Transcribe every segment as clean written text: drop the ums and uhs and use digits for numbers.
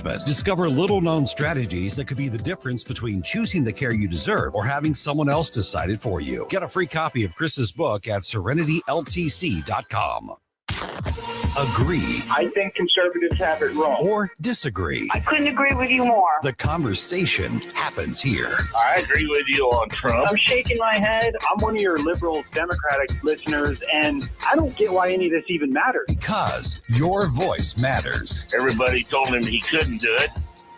management. Discover little-known strategies that could be the difference between choosing the care you deserve or having someone else decide it for you. Get a free copy of Chris's book at serenityltc.com. Agree. I think conservatives have it wrong. Or disagree. I couldn't agree with you more. The conversation happens here. I agree with you on Trump. I'm shaking my head. I'm one of your liberal Democratic listeners, and I don't get why any of this even matters. Because your voice matters. Everybody told him he couldn't do it,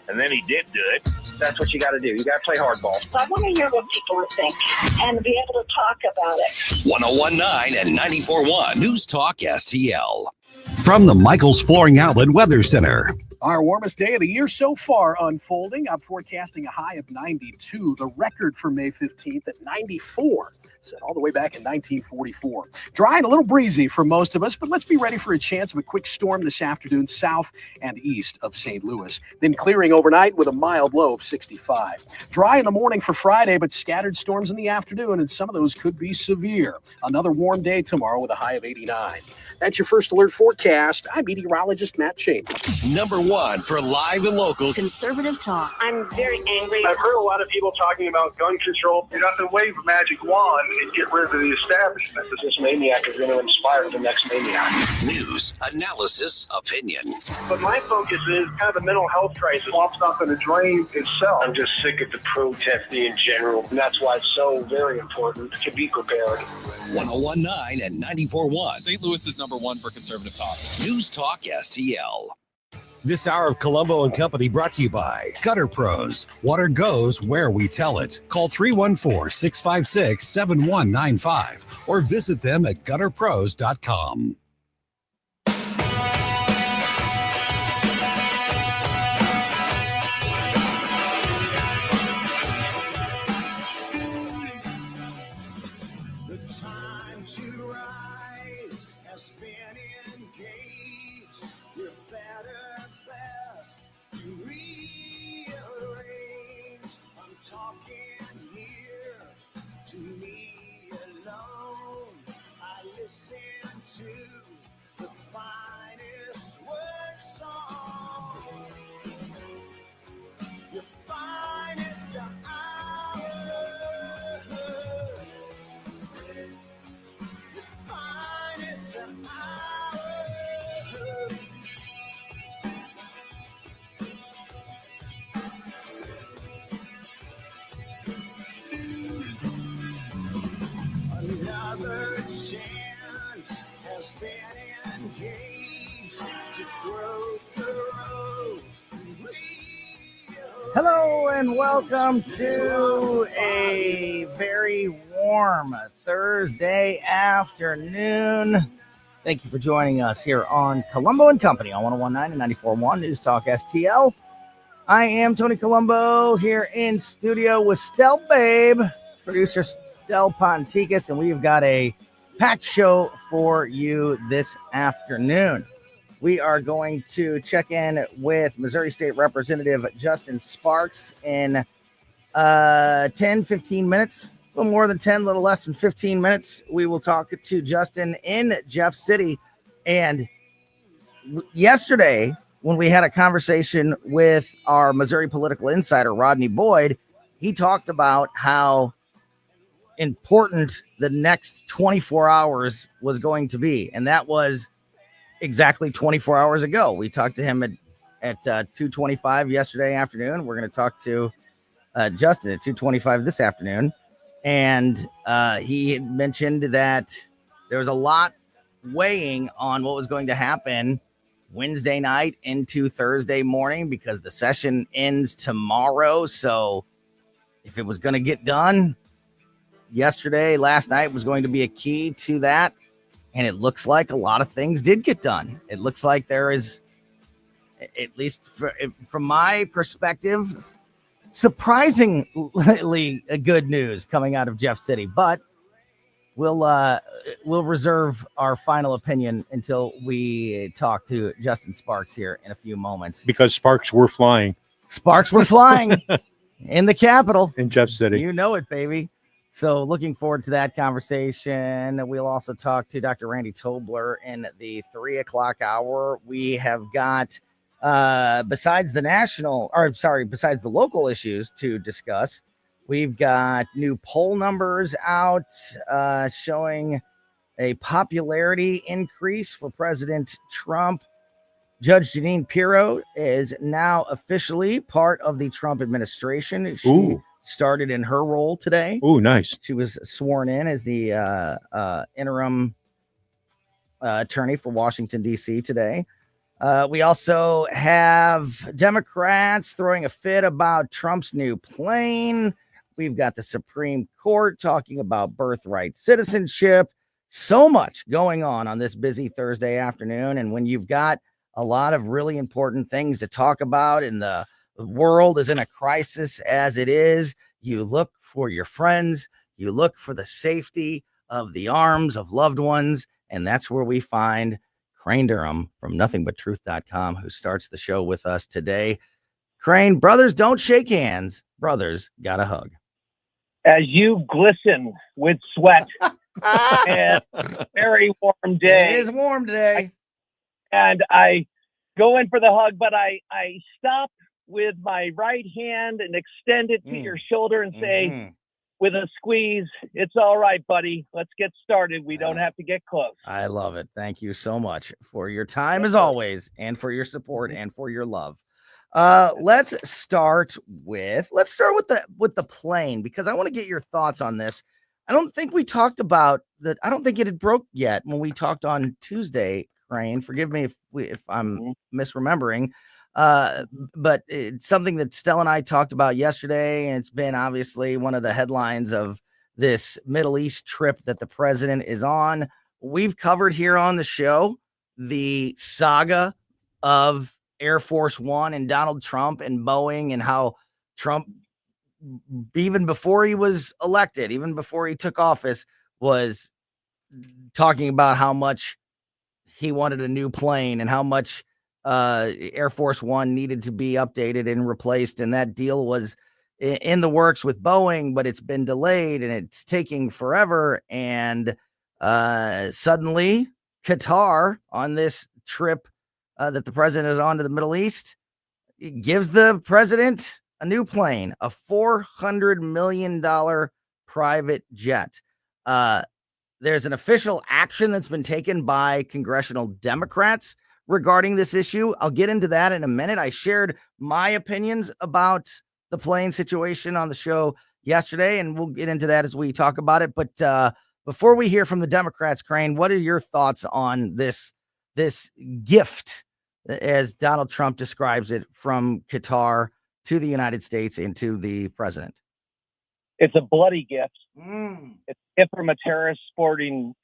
and then he did do it. That's what you got to do. You got to play hardball. I want to hear what people think and be able to talk about it. 101.9 and 94.1 News Talk STL. From the Michaels Flooring Outlet Weather Center. Our warmest day of the year so far unfolding. I'm forecasting a high of 92. The record for May 15th at 94. Set all the way back in 1944. Dry and a little breezy for most of us, but let's be ready for a chance of a quick storm this afternoon south and east of St. Louis. Then clearing overnight with a mild low of 65. Dry in the morning for Friday, but scattered storms in the afternoon, and some of those could be severe. Another warm day tomorrow with a high of 89. That's your first alert forecast. I'm meteorologist Matt Chambers. Number one for live and local conservative talk. I'm very angry. I've heard a lot of people talking about gun control. You have to wave a magic wand and get rid of the establishment. This maniac is going to inspire the next maniac. News, analysis, opinion. But my focus is kind of the mental health crisis. Swamp's not going to drain itself. I'm just sick of the protesting in general. And that's why it's so very important to be prepared. 101.9 and 94.1. St. Louis is number one for conservative talk. News Talk STL. This hour of Colombo Company brought to you by Gutter Pros. Water goes where we tell it. Call 314-656-7195 or visit them at gutterpros.com. Another chance has been engaged to grow the road. Hello and welcome to a very warm Thursday afternoon. Thank you for joining us here on Colombo Company on 101.9 and 94.1 News Talk STL. I am Tony Colombo here in studio with Stel Babe, producer Del Ponticus, and we've got a packed show for you this afternoon. We are going to check in with Missouri State Representative Justin Sparks in 10-15 minutes, a little more than 10, a little less than 15 minutes. We will talk to Justin in Jeff City. And yesterday, when we had a conversation with our Missouri political insider, Rodney Boyd, he talked about how important the next 24 hours was going to be. And that was exactly 24 hours ago. We talked to him at 2:25 yesterday afternoon. We're going to talk to Justin at 2:25 this afternoon. And he had mentioned that there was a lot weighing on what was going to happen Wednesday night into Thursday morning because the session ends tomorrow. So if it was going to get done, last night was going to be a key to that. And it looks like a lot of things did get done. It looks like there is, at least from my perspective, surprisingly good news coming out of Jeff City. But we'll reserve our final opinion until we talk to Justin Sparks here in a few moments. Because sparks were flying. Sparks were flying in the Capitol. In Jeff City. You know it, baby. So looking forward to that conversation. We'll also talk to Dr. Randy Tobler in the 3 o'clock hour. We have got besides the local issues to discuss, we've got new poll numbers out showing a popularity increase for President Trump. Judge Jeanine Pirro is now officially part of the Trump administration. She started in her role today. Oh, nice. She was sworn in as the interim attorney for Washington, D.C. today. We also have Democrats throwing a fit about Trump's new plane. We've got the Supreme Court talking about birthright citizenship. So much going on this busy Thursday afternoon. And when you've got a lot of really important things to talk about, and the world is in a crisis as it is, you look for your friends, you look for the safety of the arms of loved ones, and that's where we find Crane Durham from nothingbutTruth.com, who starts the show with us today. Crane, brothers don't shake hands, brothers got a hug. As you glisten with sweat and very warm day. It is warm today. And I go in for the hug, but I stop with my right hand and extend it to your shoulder and say, with a squeeze, it's all right, buddy. Let's get started. We don't have to get close. I love it. Thank you so much for your time as always, and for your support and for your love. Let's start with the plane, because I want to get your thoughts on this. I don't think we talked about that. I don't think it had broke yet when we talked on Tuesday. Crane, forgive me if I'm misremembering, but it's something that Stella and I talked about yesterday, and it's been obviously one of the headlines of this Middle East trip that the president is on. We've covered here on the show the saga of Air Force One and Donald Trump and Boeing, and how Trump, even before he was elected, even before he took office, was talking about how much he wanted a new plane and how much Air Force One needed to be updated and replaced. And that deal was in the works with Boeing, but it's been delayed and it's taking forever. And suddenly Qatar, on this trip that the president is on to the Middle East, gives the president a new plane, a $400 million private jet. There's an official action that's been taken by congressional Democrats regarding this issue. I'll get into that in a minute. I shared my opinions about the plane situation on the show yesterday, and we'll get into that as we talk about it. But before we hear from the Democrats, Crane, what are your thoughts on this gift, as Donald Trump describes it, from Qatar to the United States and to the president? It's a bloody gift. It's a gift from a terrorist sporting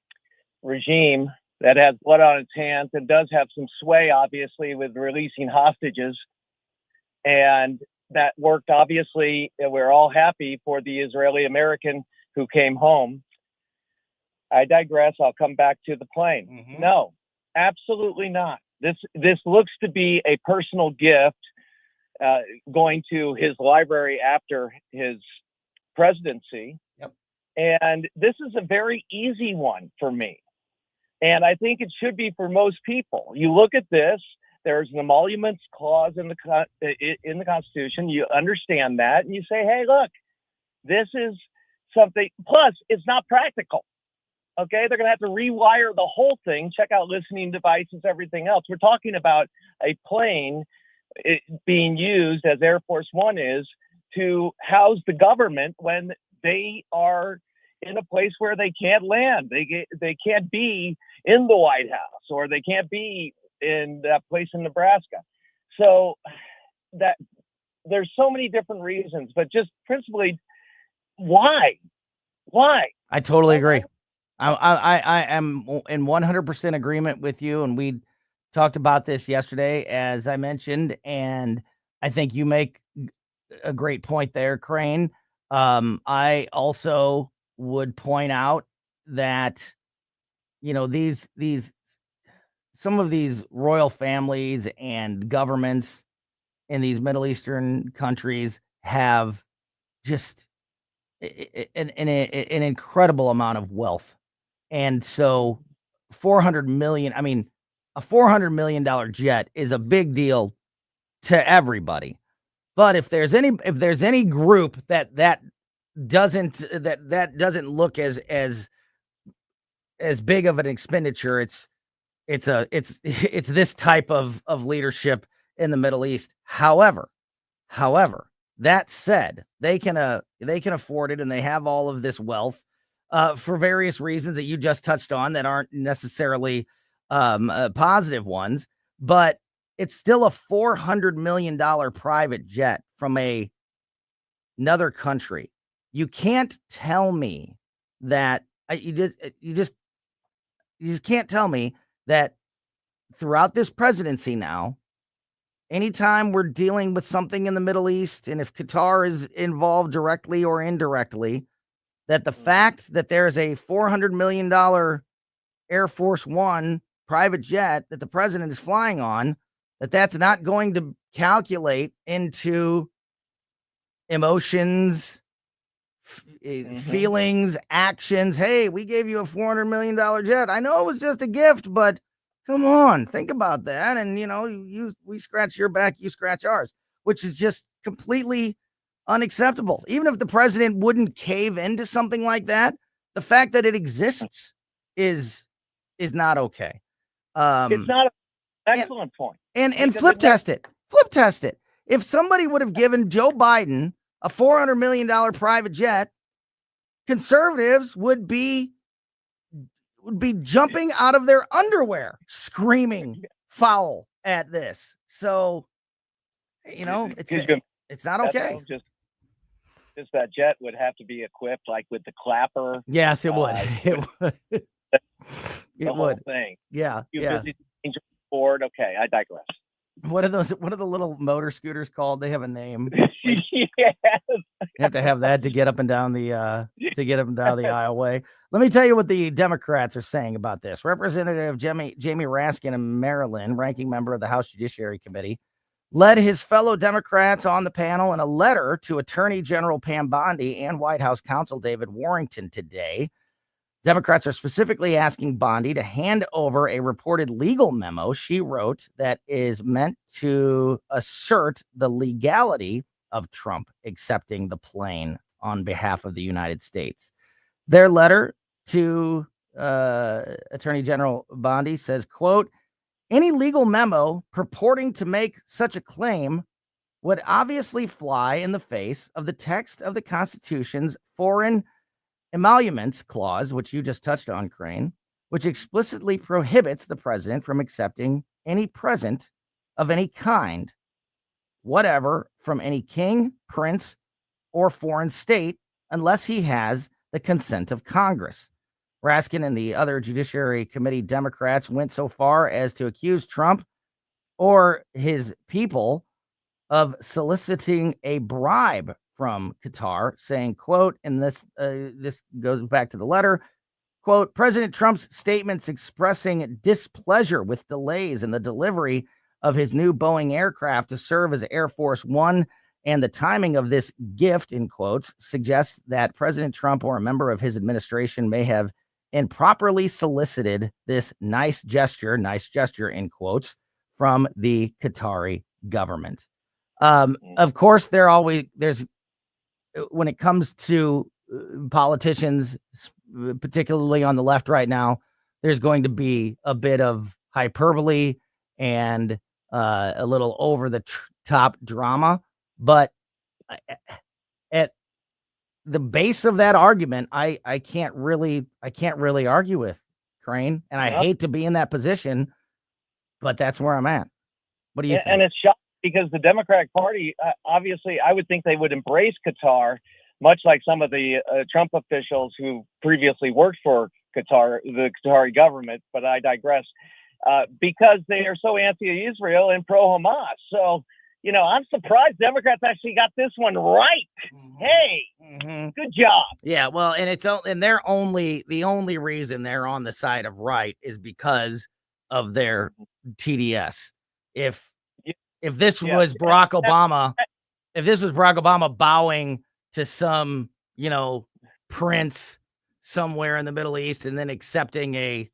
regime that has blood on its hands and does have some sway, obviously, with releasing hostages. And that worked, obviously. We're all happy for the Israeli American who came home. I digress. I'll come back to the plane. No, absolutely not. This looks to be a personal gift going to his library after his presidency. And this is a very easy one for me. And I think it should be for most people. You look at this, there's an emoluments clause in the Constitution. You understand that, and you say, hey, look, this is something. Plus, it's not practical. Okay, they're going to have to rewire the whole thing, check out listening devices, everything else. We're talking about a plane being used, as Air Force One is, to house the government when they are in a place where they can't land. They can't be in the White House, or they can't be in that place in Nebraska. So that there's so many different reasons, but just principally, why? I totally agree. I am in 100% agreement with you, and we talked about this yesterday, as I mentioned, and I think you make a great point there, Crane. I also would point out that, you know, some of these royal families and governments in these Middle Eastern countries have just an incredible amount of wealth. And so a $400 million jet is a big deal to everybody. But if there's any group that doesn't look as big of an expenditure, it's this type of leadership in the Middle East. However, that said, they can afford it, and they have all of this wealth for various reasons that you just touched on that aren't necessarily positive ones, but it's still a $400 million private jet from another country. You can't tell me that you just can't tell me that throughout this presidency now, anytime we're dealing with something in the Middle East, and if Qatar is involved directly or indirectly, that the fact that there's a $400 million Air Force One private jet that the president is flying on, that's not going to calculate into emotions, feelings, actions. Hey, we gave you a $400 million jet. I know it was just a gift, but come on, think about that. And, we scratch your back, you scratch ours, which is just completely unacceptable. Even if the president wouldn't cave into something like that, the fact that it exists is not okay. It's not an excellent point. And flip test it. Flip test it. If somebody would have given Joe Biden a $400 million private jet, conservatives would be jumping out of their underwear, screaming foul at this. So, it's not okay. Just that jet would have to be equipped like with the clapper. Yes, it would. It would. The whole thing. Yeah. Board. Okay, I digress. What are the little motor scooters called? They have a name. Yes. You have to have that to get up and down the aisleway. Let me tell you what the Democrats are saying about this. Representative Jamie Raskin of Maryland, ranking member of the House Judiciary Committee, led his fellow Democrats on the panel in a letter to Attorney General Pam Bondi and White House counsel David Warrington today. Democrats are specifically asking Bondi to hand over a reported legal memo she wrote that is meant to assert the legality of Trump accepting the plane on behalf of the United States. Their letter to Attorney General Bondi says, quote, any legal memo purporting to make such a claim would obviously fly in the face of the text of the Constitution's foreign emoluments clause, which you just touched on, Crane, which explicitly prohibits the president from accepting any present of any kind, whatever, from any king, prince, or foreign state, unless he has the consent of Congress. Raskin and the other Judiciary Committee Democrats went so far as to accuse Trump or his people of soliciting a bribe from Qatar, saying, quote, and this goes back to the letter, quote, President Trump's statements expressing displeasure with delays in the delivery of his new Boeing aircraft to serve as Air Force One and the timing of this gift, in quotes, suggests that President Trump or a member of his administration may have improperly solicited this nice gesture, in quotes, from the Qatari government. Of course, there's when it comes to politicians, particularly on the left right now, there's going to be a bit of hyperbole and a little over the top drama. But at the base of that argument, I can't really argue with, Crane. And I hate to be in that position, but that's where I'm at. What do you think? And it's shocking because the Democratic Party, obviously, I would think they would embrace Qatar, much like some of the Trump officials who previously worked for Qatar, the Qatari government. But I digress, because they are so anti-Israel and pro-Hamas. So, I'm surprised Democrats actually got this one right. Hey, good job. Yeah, well, and the only reason they're on the side of right is because of their TDS. If this was Barack Obama bowing to some, prince somewhere in the Middle East and then accepting a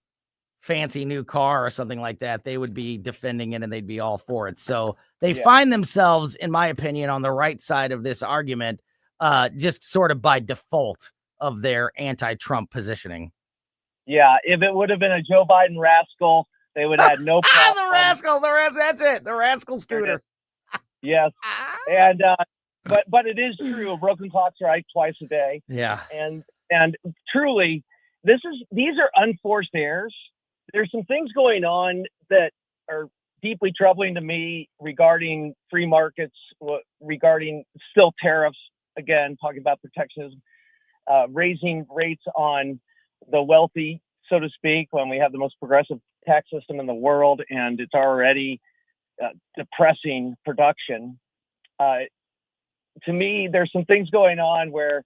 fancy new car or something like that, they would be defending it and they'd be all for it. So they find themselves, in my opinion, on the right side of this argument, just sort of by default of their anti-Trump positioning. Yeah, if it would have been a Joe Biden rascal, they would have had no problem. The rascal, that's it. The rascal scooter. Yes. And but it is true. A broken clock strikes twice a day. Yeah. And truly, these are unforced errors. There's some things going on that are deeply troubling to me regarding free markets, regarding still tariffs, again, talking about protectionism, raising rates on the wealthy, so to speak, when we have the most progressive tax system in the world, and it's already depressing production. To me, there's some things going on where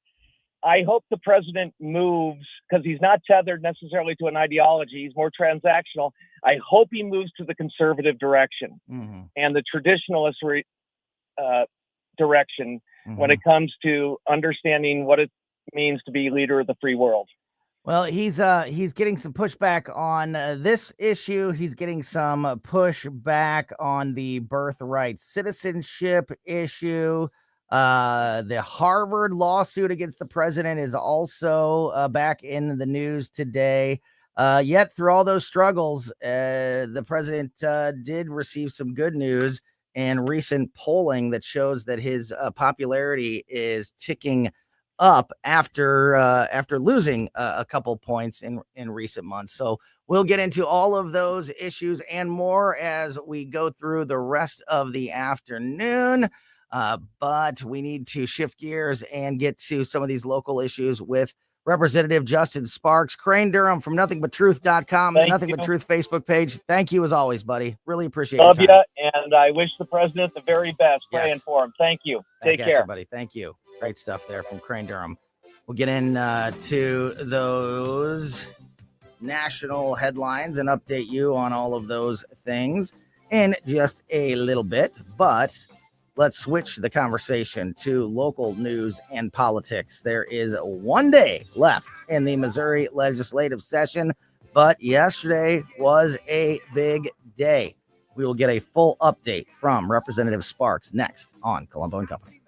I hope the president moves, because he's not tethered necessarily to an ideology. He's more transactional. I hope he moves to the conservative direction and the traditionalist direction when it comes to understanding what it means to be leader of the free world. Well, he's getting some pushback on this issue. He's getting some pushback on the birthright citizenship issue. The Harvard lawsuit against the president is also back in the news today. Yet through all those struggles, the president did receive some good news in recent polling that shows that his popularity is ticking up after losing a couple points in recent months. So we'll get into all of those issues and more as we go through the rest of the afternoon. But we need to shift gears and get to some of these local issues with Representative Justin Sparks. Crane Durham from NothingButTruth.com, the Nothing But Truth Facebook page. Thank you as always, buddy. Really appreciate it. Love you, and I wish the president the very best. Praying for him. Thank you. Take care, buddy. Thank you. Great stuff there from Crane Durham. We'll get into those national headlines and update you on all of those things in just a little bit, but let's switch the conversation to local news and politics. There is 1 day left in the Missouri legislative session, but yesterday was a big day. We will get a full update from Representative Sparks next on Colombo and Company.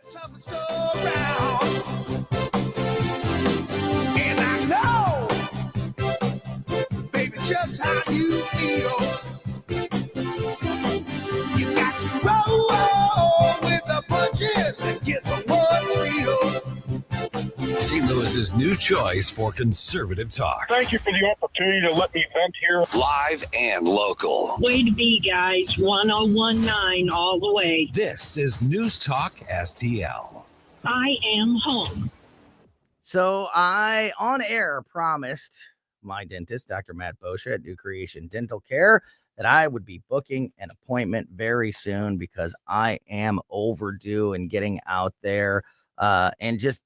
And I know, baby, just how you feel. You got to roll with the punches and get to what's real. St. Louis's new choice for conservative talk. Thank you for the opportunity to let me vent here. Live and local. Way to be, guys. 1019 all the way. This is News Talk STL. I am home. So I, on air, promised my dentist, Dr. Matt Boscia at New Creation Dental Care, that I would be booking an appointment very soon because I am overdue in getting out there and just,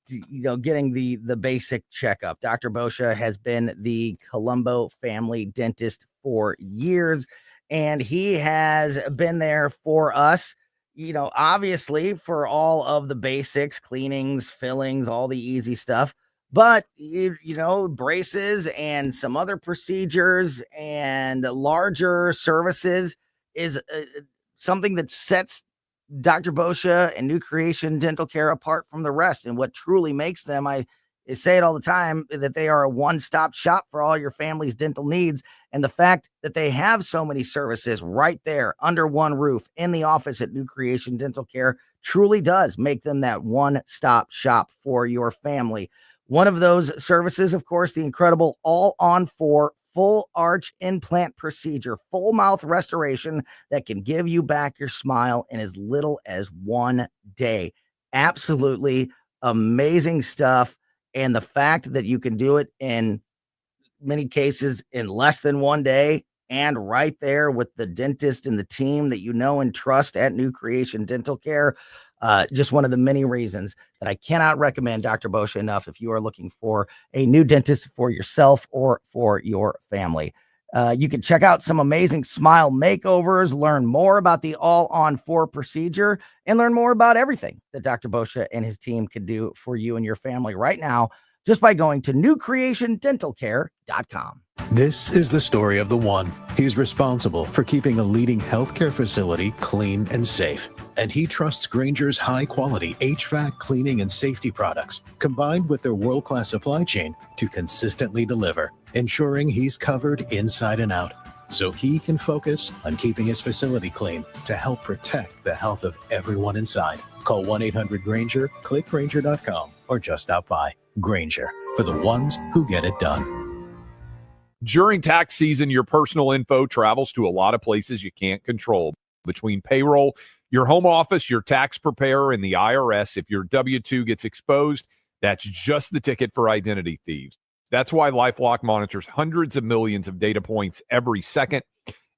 getting the basic checkup. Dr. Boscia has been the Colombo family dentist for years, and he has been there for us, obviously for all of the basics, cleanings, fillings, all the easy stuff. But, braces and some other procedures and larger services is something that sets Dr. Boscia and New Creation Dental Care apart from the rest. And what truly makes them, I say it all the time, that they are a one-stop shop for all your family's dental needs. And the fact that they have so many services right there under one roof in the office at New Creation Dental Care truly does make them that one-stop shop for your family. One of those services, of course, the incredible all-on-4 full arch implant procedure, full mouth restoration that can give you back your smile in as little as 1 day. Absolutely amazing stuff. And the fact that you can do it in many cases in less than 1 day and right there with the dentist and the team that you know and trust at New Creation Dental Care. Just one of the many reasons that I cannot recommend Dr. Boscia enough if you are looking for a new dentist for yourself or for your family. You can check out some amazing smile makeovers, learn more about the all-on-4 procedure, and learn more about everything that Dr. Boscia and his team can do for you and your family right now just by going to newcreationdentalcare.com. This is the story of the one. He's responsible for keeping a leading healthcare facility clean and safe. And he trusts Grainger's high-quality HVAC cleaning and safety products, combined with their world-class supply chain, to consistently deliver, ensuring he's covered inside and out, so he can focus on keeping his facility clean to help protect the health of everyone inside. Call 1-800-GRAINGER, click Grainger.com, or just stop by. Grainger, for the ones who get it done. During tax season, your personal info travels to a lot of places you can't control. Between payroll, your home office, your tax preparer, and the IRS, if your W-2 gets exposed, that's just the ticket for identity thieves. That's why LifeLock monitors hundreds of millions of data points every second.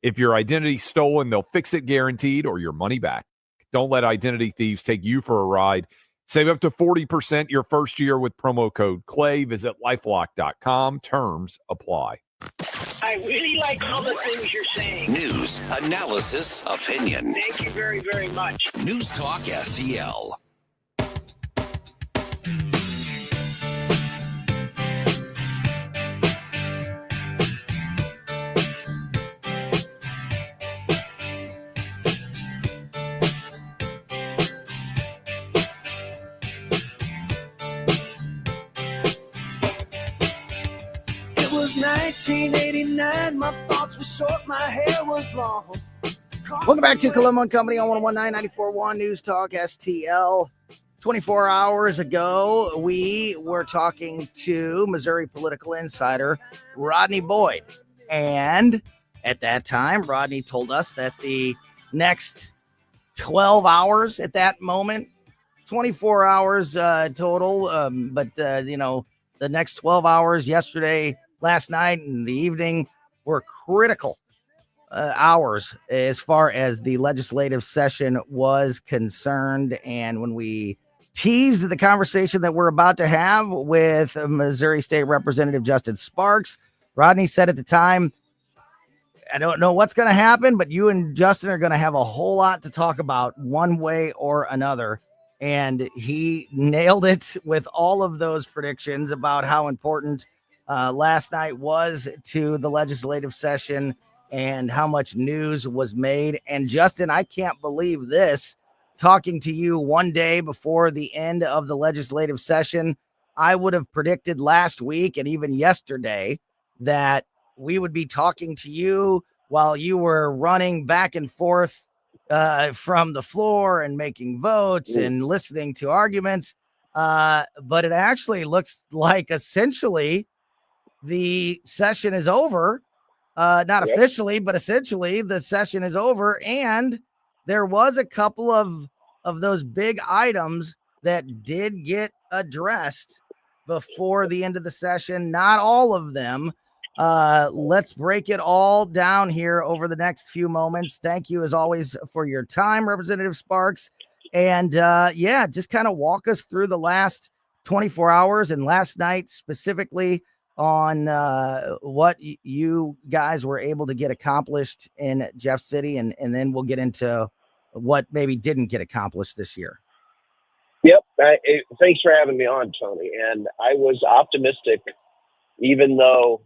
If your identity's stolen, they'll fix it guaranteed, or your money back. Don't let identity thieves take you for a ride. Save up to 40% your first year with promo code CLAY. Visit LifeLock.com. Terms apply. I really like all the things you're saying. News, analysis, opinion. Thank you very, very much. News Talk STL. It was 1989, my thoughts were short, my hair was long. Welcome back to Colombo Company on 101.9 News Talk STL. 24 hours ago, we were talking to Missouri political insider Rodney Boyd. And at that time, Rodney told us that the next 12 hours at that moment, 24 hours total, the next 12 hours yesterday, last night, and the evening were critical hours as far as the legislative session was concerned. And when we teased the conversation that we're about to have with Missouri State Representative Justin Sparks, Rodney said at the time, I don't know what's going to happen, but you and Justin are going to have a whole lot to talk about one way or another. And he nailed it with all of those predictions about how important last night was to the legislative session and how much news was made. And Justin, I can't believe this. Talking to you one day before the end of the legislative session, I would have predicted last week and even yesterday that we would be talking to you while you were running back and forth from the floor and making votes and listening to arguments. But it actually looks like essentially the session is over. Not officially, but essentially the session is over. And there was a couple of those big items that did get addressed before the end of the session. Not all of them. Let's break it all down here over the next few moments. Thank you, as always, for your time, Representative Sparks. And just kind of walk us through the last 24 hours and last night specifically on what you guys were able to get accomplished in Jeff City, and then we'll get into what maybe didn't get accomplished this year. Yep. Thanks for having me on, Tony. And I was optimistic, even though,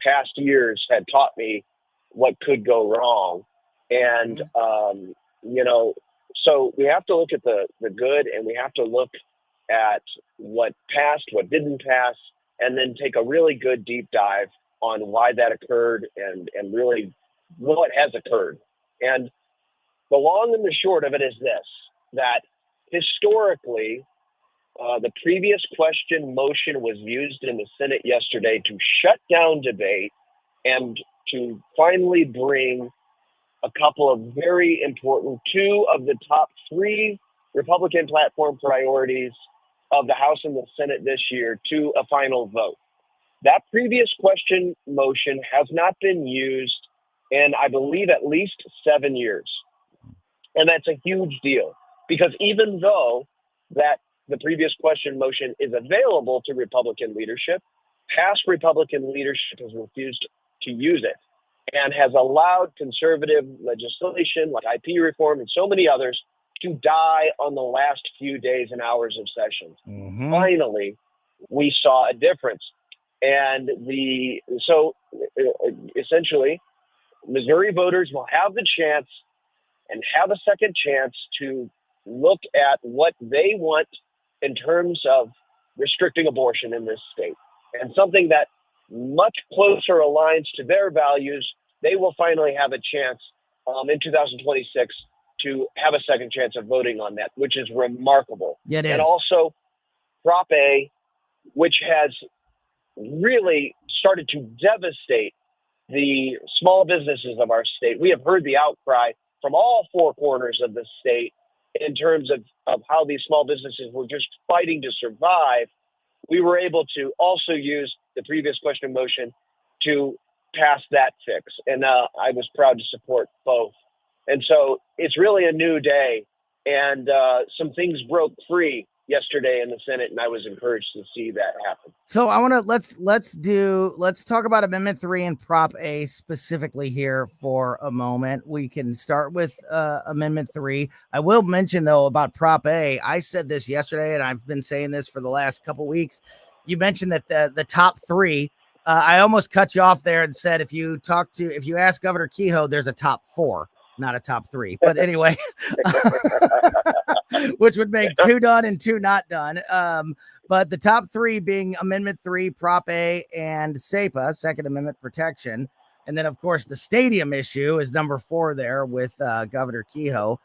past years had taught me what could go wrong. And, so we have to look at the good, and we have to look at what passed, what didn't pass, and then take a really good deep dive on why that occurred and really what has occurred. And the long and the short of it is this, that historically, the previous question motion was used in the Senate yesterday to shut down debate and to finally bring a couple of very important, two of the top three Republican platform priorities of the House and the Senate this year to a final vote. That previous question motion has not been used in, I believe, at least 7 years. And that's a huge deal, because even though that the previous question motion is available to Republican leadership, past Republican leadership has refused to use it and has allowed conservative legislation like IP reform and so many others to die on the last few days and hours of sessions. Finally, we saw a difference. And so essentially, Missouri voters will have the chance and have a second chance to look at what they want in terms of restricting abortion in this state. And something that much closer aligns to their values, they will finally have a chance in 2026 to have a second chance of voting on that, which is remarkable. Yeah, it is. And also Prop A, which has really started to devastate the small businesses of our state. We have heard the outcry from all four corners of the state in terms of how these small businesses were just fighting to survive. We were able to also use the previous question motion to pass that fix. And I was proud to support both. And so it's really a new day. And some things broke free yesterday in the Senate, and I was encouraged to see that happen. So I want to let's talk about Amendment 3 and Prop A specifically here for a moment. We can start with Amendment 3. I will mention though about Prop A. I said this yesterday, and I've been saying this for the last couple weeks. You mentioned that the top three. I almost cut you off there and said if you ask Governor Kehoe, there's a top four, not a top three. But anyway, which would make 2 done and 2 not done. But the top three being Amendment 3, Prop A, and SAPA, Second Amendment Protection. And then, of course, the stadium issue is number 4 there with Governor Kehoe.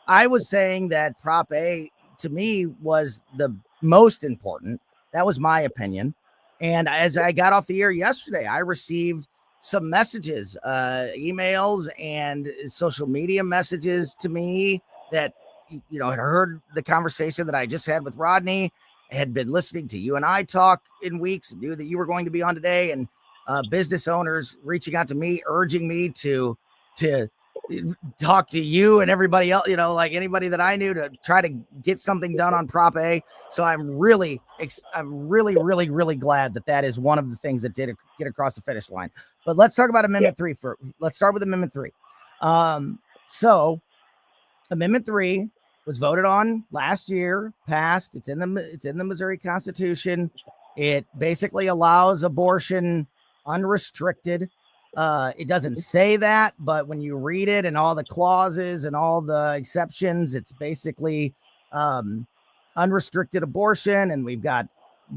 I was saying that Prop A, to me, was the most important. That was my opinion. And as I got off the air yesterday, I received some messages, emails and social media messages to me that, had heard the conversation that I just had with Rodney, had been listening to you and I talk in weeks, and knew that you were going to be on today, and business owners reaching out to me, urging me to talk to you and everybody else, like anybody that I knew, to try to get something done on Prop A. So I'm really, really glad that is one of the things that did get across the finish line. But let's talk about Amendment 3 let's start with Amendment 3. So Amendment 3 was voted on last year, passed. It's in the Missouri Constitution. It basically allows abortion unrestricted. It doesn't say that, but when you read it and all the clauses and all the exceptions, it's basically unrestricted abortion. And we've got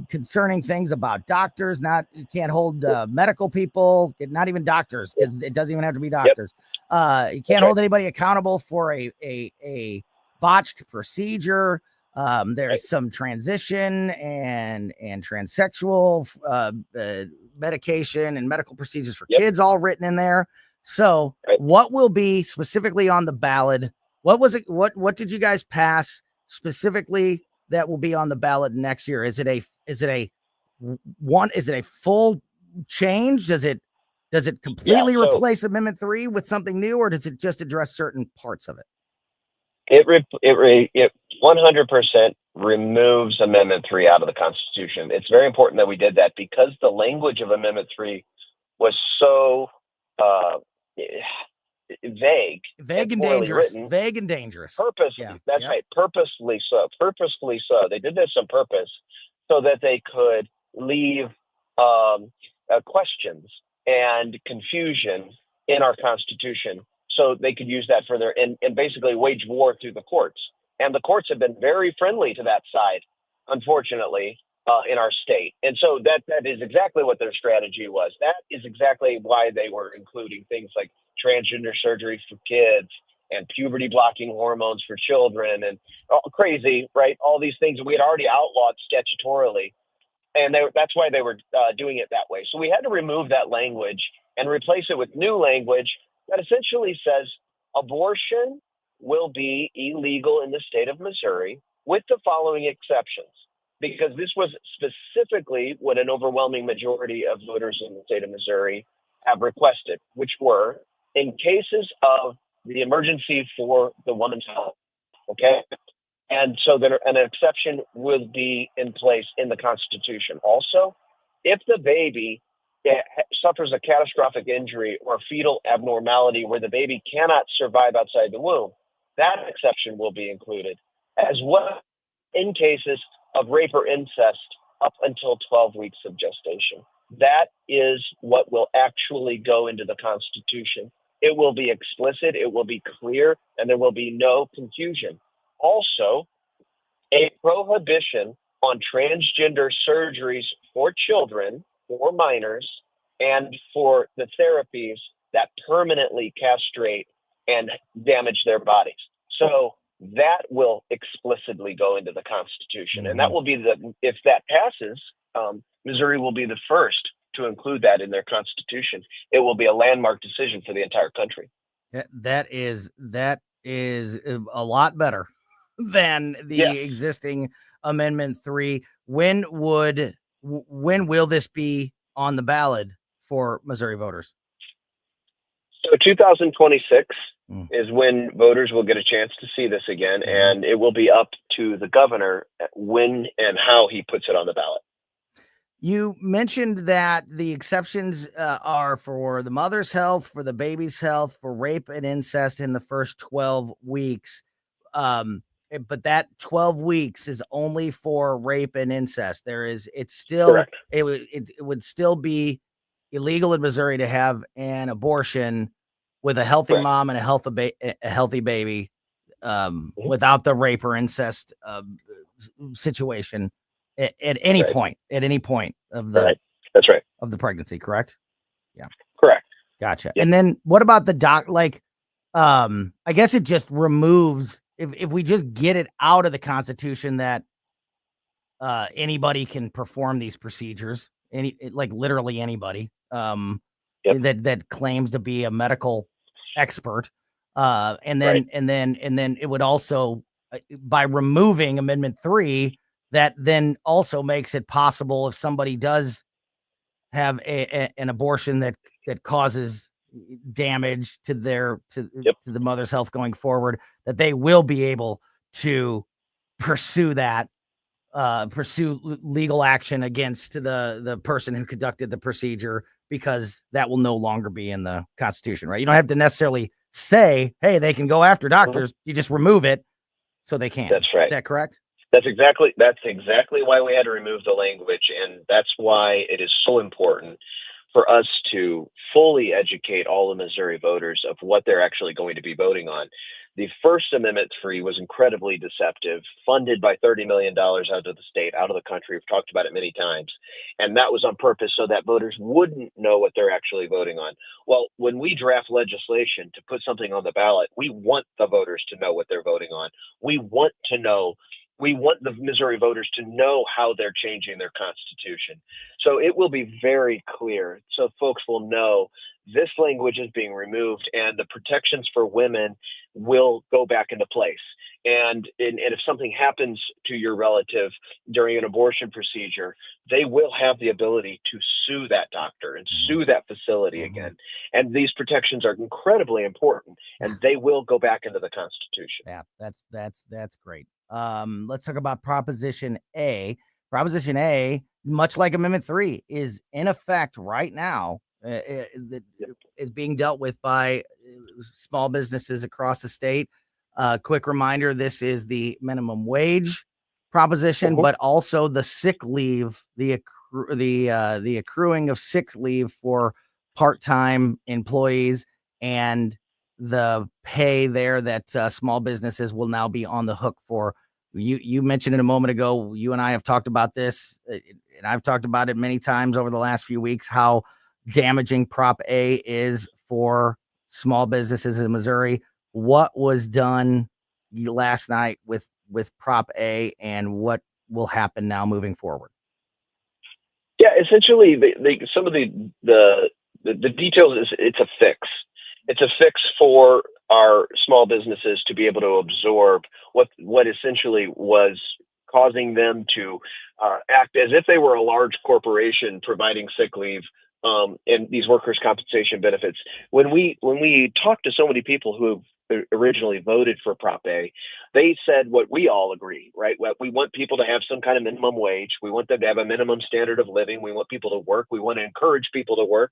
concerning things about doctors. You can't hold medical people, not even doctors, because it doesn't even have to be doctors. You can't hold anybody accountable for a botched procedure. There's some transition and transsexual medication and medical procedures for kids all written in there. So what will be specifically on the ballot? What was it? What did you guys pass specifically that will be on the ballot next year? Is it a full change? Does it completely replace Amendment 3 with something new, or does it just address certain parts of it? It 100% removes Amendment 3 out of the Constitution. It's very important that we did that because the language of Amendment 3 was so vague and dangerous. Written. Vague and dangerous. Purposely, that's right. Purposefully so. Purposefully so. They did this on purpose so that they could leave questions and confusion in our Constitution, so they could use that for and basically wage war through the courts. And the courts have been very friendly to that side, unfortunately, in our state. And so that is exactly what their strategy was. That is exactly why they were including things like transgender surgery for kids and puberty blocking hormones for children and crazy, right? All these things we had already outlawed statutorily. And that's why they were doing it that way. So we had to remove that language and replace it with new language that essentially says abortion will be illegal in the state of Missouri with the following exceptions, because this was specifically what an overwhelming majority of voters in the state of Missouri have requested, which were in cases of the emergency for the woman's health. Okay. And so that an exception will be in place in the Constitution. Also, if the baby suffers a catastrophic injury or fetal abnormality where the baby cannot survive outside the womb, that exception will be included, as well in cases of rape or incest up until 12 weeks of gestation. That is what will actually go into the Constitution. It will be explicit, it will be clear, and there will be no confusion. Also, a prohibition on transgender surgeries for children, for minors, and for the therapies that permanently castrate and damage their bodies. So that will explicitly go into the Constitution. And that will be if that passes, Missouri will be the first to include that in their Constitution. It will be a landmark decision for the entire country. That is a lot better than the existing Amendment 3. When will this be on the ballot for Missouri voters? So 2026 is when voters will get a chance to see this again, and it will be up to the governor when and how he puts it on the ballot. You mentioned that the exceptions are for the mother's health, for the baby's health, for rape and incest in the first 12 weeks. But that 12 weeks is only for rape and incest. It would still be illegal in Missouri to have an abortion with a healthy mom and a healthy baby, without the rape or incest situation at any point of the That's right. of the pregnancy, correct? Yeah. Correct. Gotcha. Yep. And then what about the I guess it just removes, if we just get it out of the Constitution that anybody can perform these procedures, literally anybody that claims to be a medical expert, and then it would also, by removing Amendment 3, that then also makes it possible if somebody does have an abortion that causes damage to the mother's health going forward, that they will be able to pursue legal action against the person who conducted the procedure, because that will no longer be in the Constitution, right? You don't have to necessarily say, hey, they can go after doctors. You just remove it so they can. That's right. Is that correct? That's exactly why we had to remove the language, and that's why it is so important for us to fully educate all the Missouri voters of what they're actually going to be voting on. The First Amendment 3 was incredibly deceptive, funded by $30 million out of the state, out of the country. We've talked about it many times. And that was on purpose so that voters wouldn't know what they're actually voting on. Well, when we draft legislation to put something on the ballot, we want the voters to know what they're voting on. We want the Missouri voters to know how they're changing their Constitution. So it will be very clear, so folks will know this language is being removed and the protections for women will go back into place. And if something happens to your relative during an abortion procedure, they will have the ability to sue that doctor and sue that facility again. And these protections are incredibly important, and they will go back into the Constitution. Yeah, that's great. Let's talk about Proposition A. Proposition A, much like Amendment 3, is in effect right now. Is being dealt with by small businesses across the state. Quick reminder: this is the minimum wage proposition, but also the sick leave, the accruing of sick leave for part-time employees, and the pay there that small businesses will now be on the hook for. You mentioned it a moment ago. You and I have talked about this, and I've talked about it many times over the last few weeks, how damaging Prop A is for small businesses in Missouri. What was done last night with Prop A, and what will happen now moving forward? Yeah, essentially, some of the details is it's a fix. It's a fix for our small businesses to be able to absorb what essentially was causing them to act as if they were a large corporation providing sick leave and these workers' compensation benefits. When we talk to so many people who originally voted for Prop A, they said what we all agree, right? We want people to have some kind of minimum wage. We want them to have a minimum standard of living. We want people to work. We want to encourage people to work.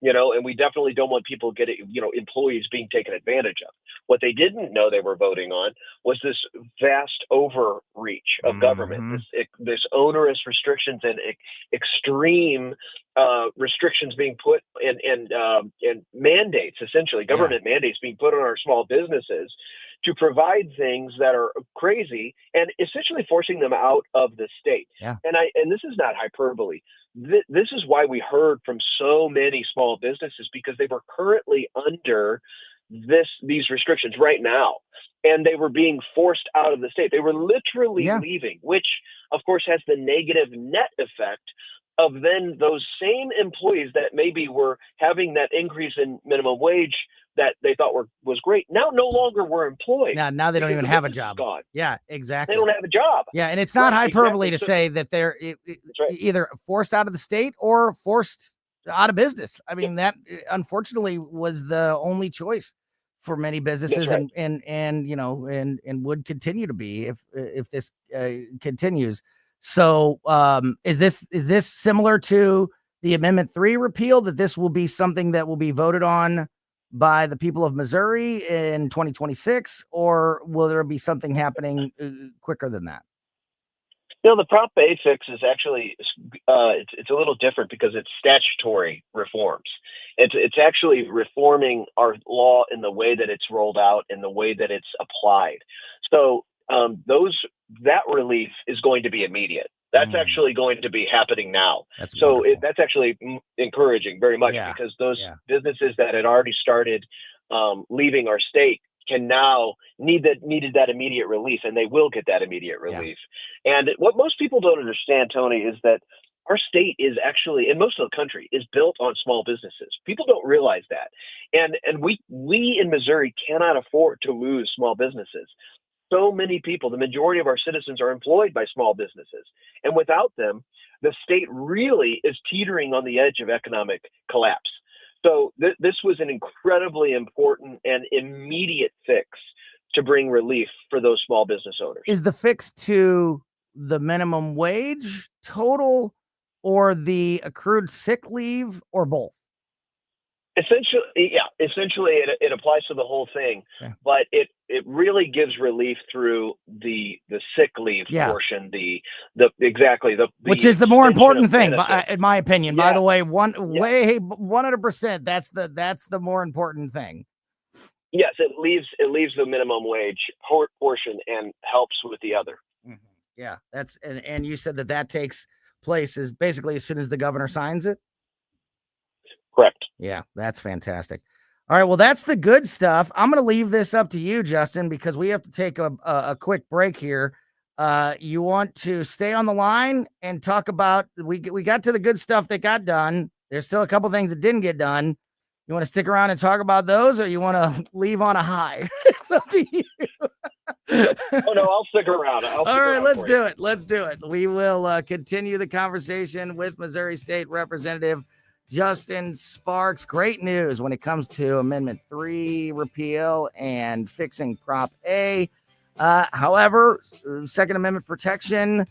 and we definitely don't want people getting, employees being taken advantage of. What they didn't know they were voting on was this vast overreach of government, this onerous restrictions and extreme restrictions being put and mandates, essentially government mandates being put on our small businesses to provide things that are crazy and essentially forcing them out of the state. Yeah. And this is not hyperbole. This is why we heard from so many small businesses, because they were currently under these restrictions right now, and they were being forced out of the state. They were literally leaving, which of course has the negative net effect of then those same employees that maybe were having that increase in minimum wage that they thought was great, now no longer were employed. Now they don't even have a job. Gone. Yeah, exactly. They don't have a job. Yeah, and it's not hyperbole exactly. to say that they're either forced out of the state or forced out of business. I mean, that unfortunately was the only choice for many businesses, and would continue to be if this continues. So, is this similar to the Amendment 3 repeal, that this will be something that will be voted on by the people of Missouri in 2026, or will there be something happening quicker than that? The Prop A fix is actually it's a little different because it's statutory reforms. It's actually reforming our law in the way that it's rolled out and the way that it's applied. So that relief is going to be immediate. That's actually going to be happening now. That's actually encouraging very much, because those businesses that had already started leaving our state can now needed that immediate relief, and they will get that immediate relief. And what most people don't understand, Tony, is that our state is actually, and most of the country, is built on small businesses. People don't realize that. And we in Missouri cannot afford to lose small businesses. So many people, the majority of our citizens, are employed by small businesses. And without them, the state really is teetering on the edge of economic collapse. So this was an incredibly important and immediate fix to bring relief for those small business owners. Is the fix to the minimum wage total, or the accrued sick leave, or both? Essentially, it applies to the whole thing, but it really gives relief through the sick leave portion, which is the more important thing, in my opinion. By the way, 100%. That's the more important thing. Yes, it leaves the minimum wage portion and helps with the other. Yeah, that's and you said that takes place is basically as soon as the governor signs it. Correct. Yeah, that's fantastic. All right, well, that's the good stuff. I'm going to leave this up to you, Justin, because we have to take a quick break here. You want to stay on the line and talk about, we got to the good stuff that got done. There's still a couple things that didn't get done. You want to stick around and talk about those, or you want to leave on a high? It's up to you. Oh, no, I'll stick around. All right, let's do it. Let's do it. We will continue the conversation with Missouri State Representative Justin Sparks. Great news when it comes to Amendment 3 repeal and fixing Prop A. However, Second Amendment protection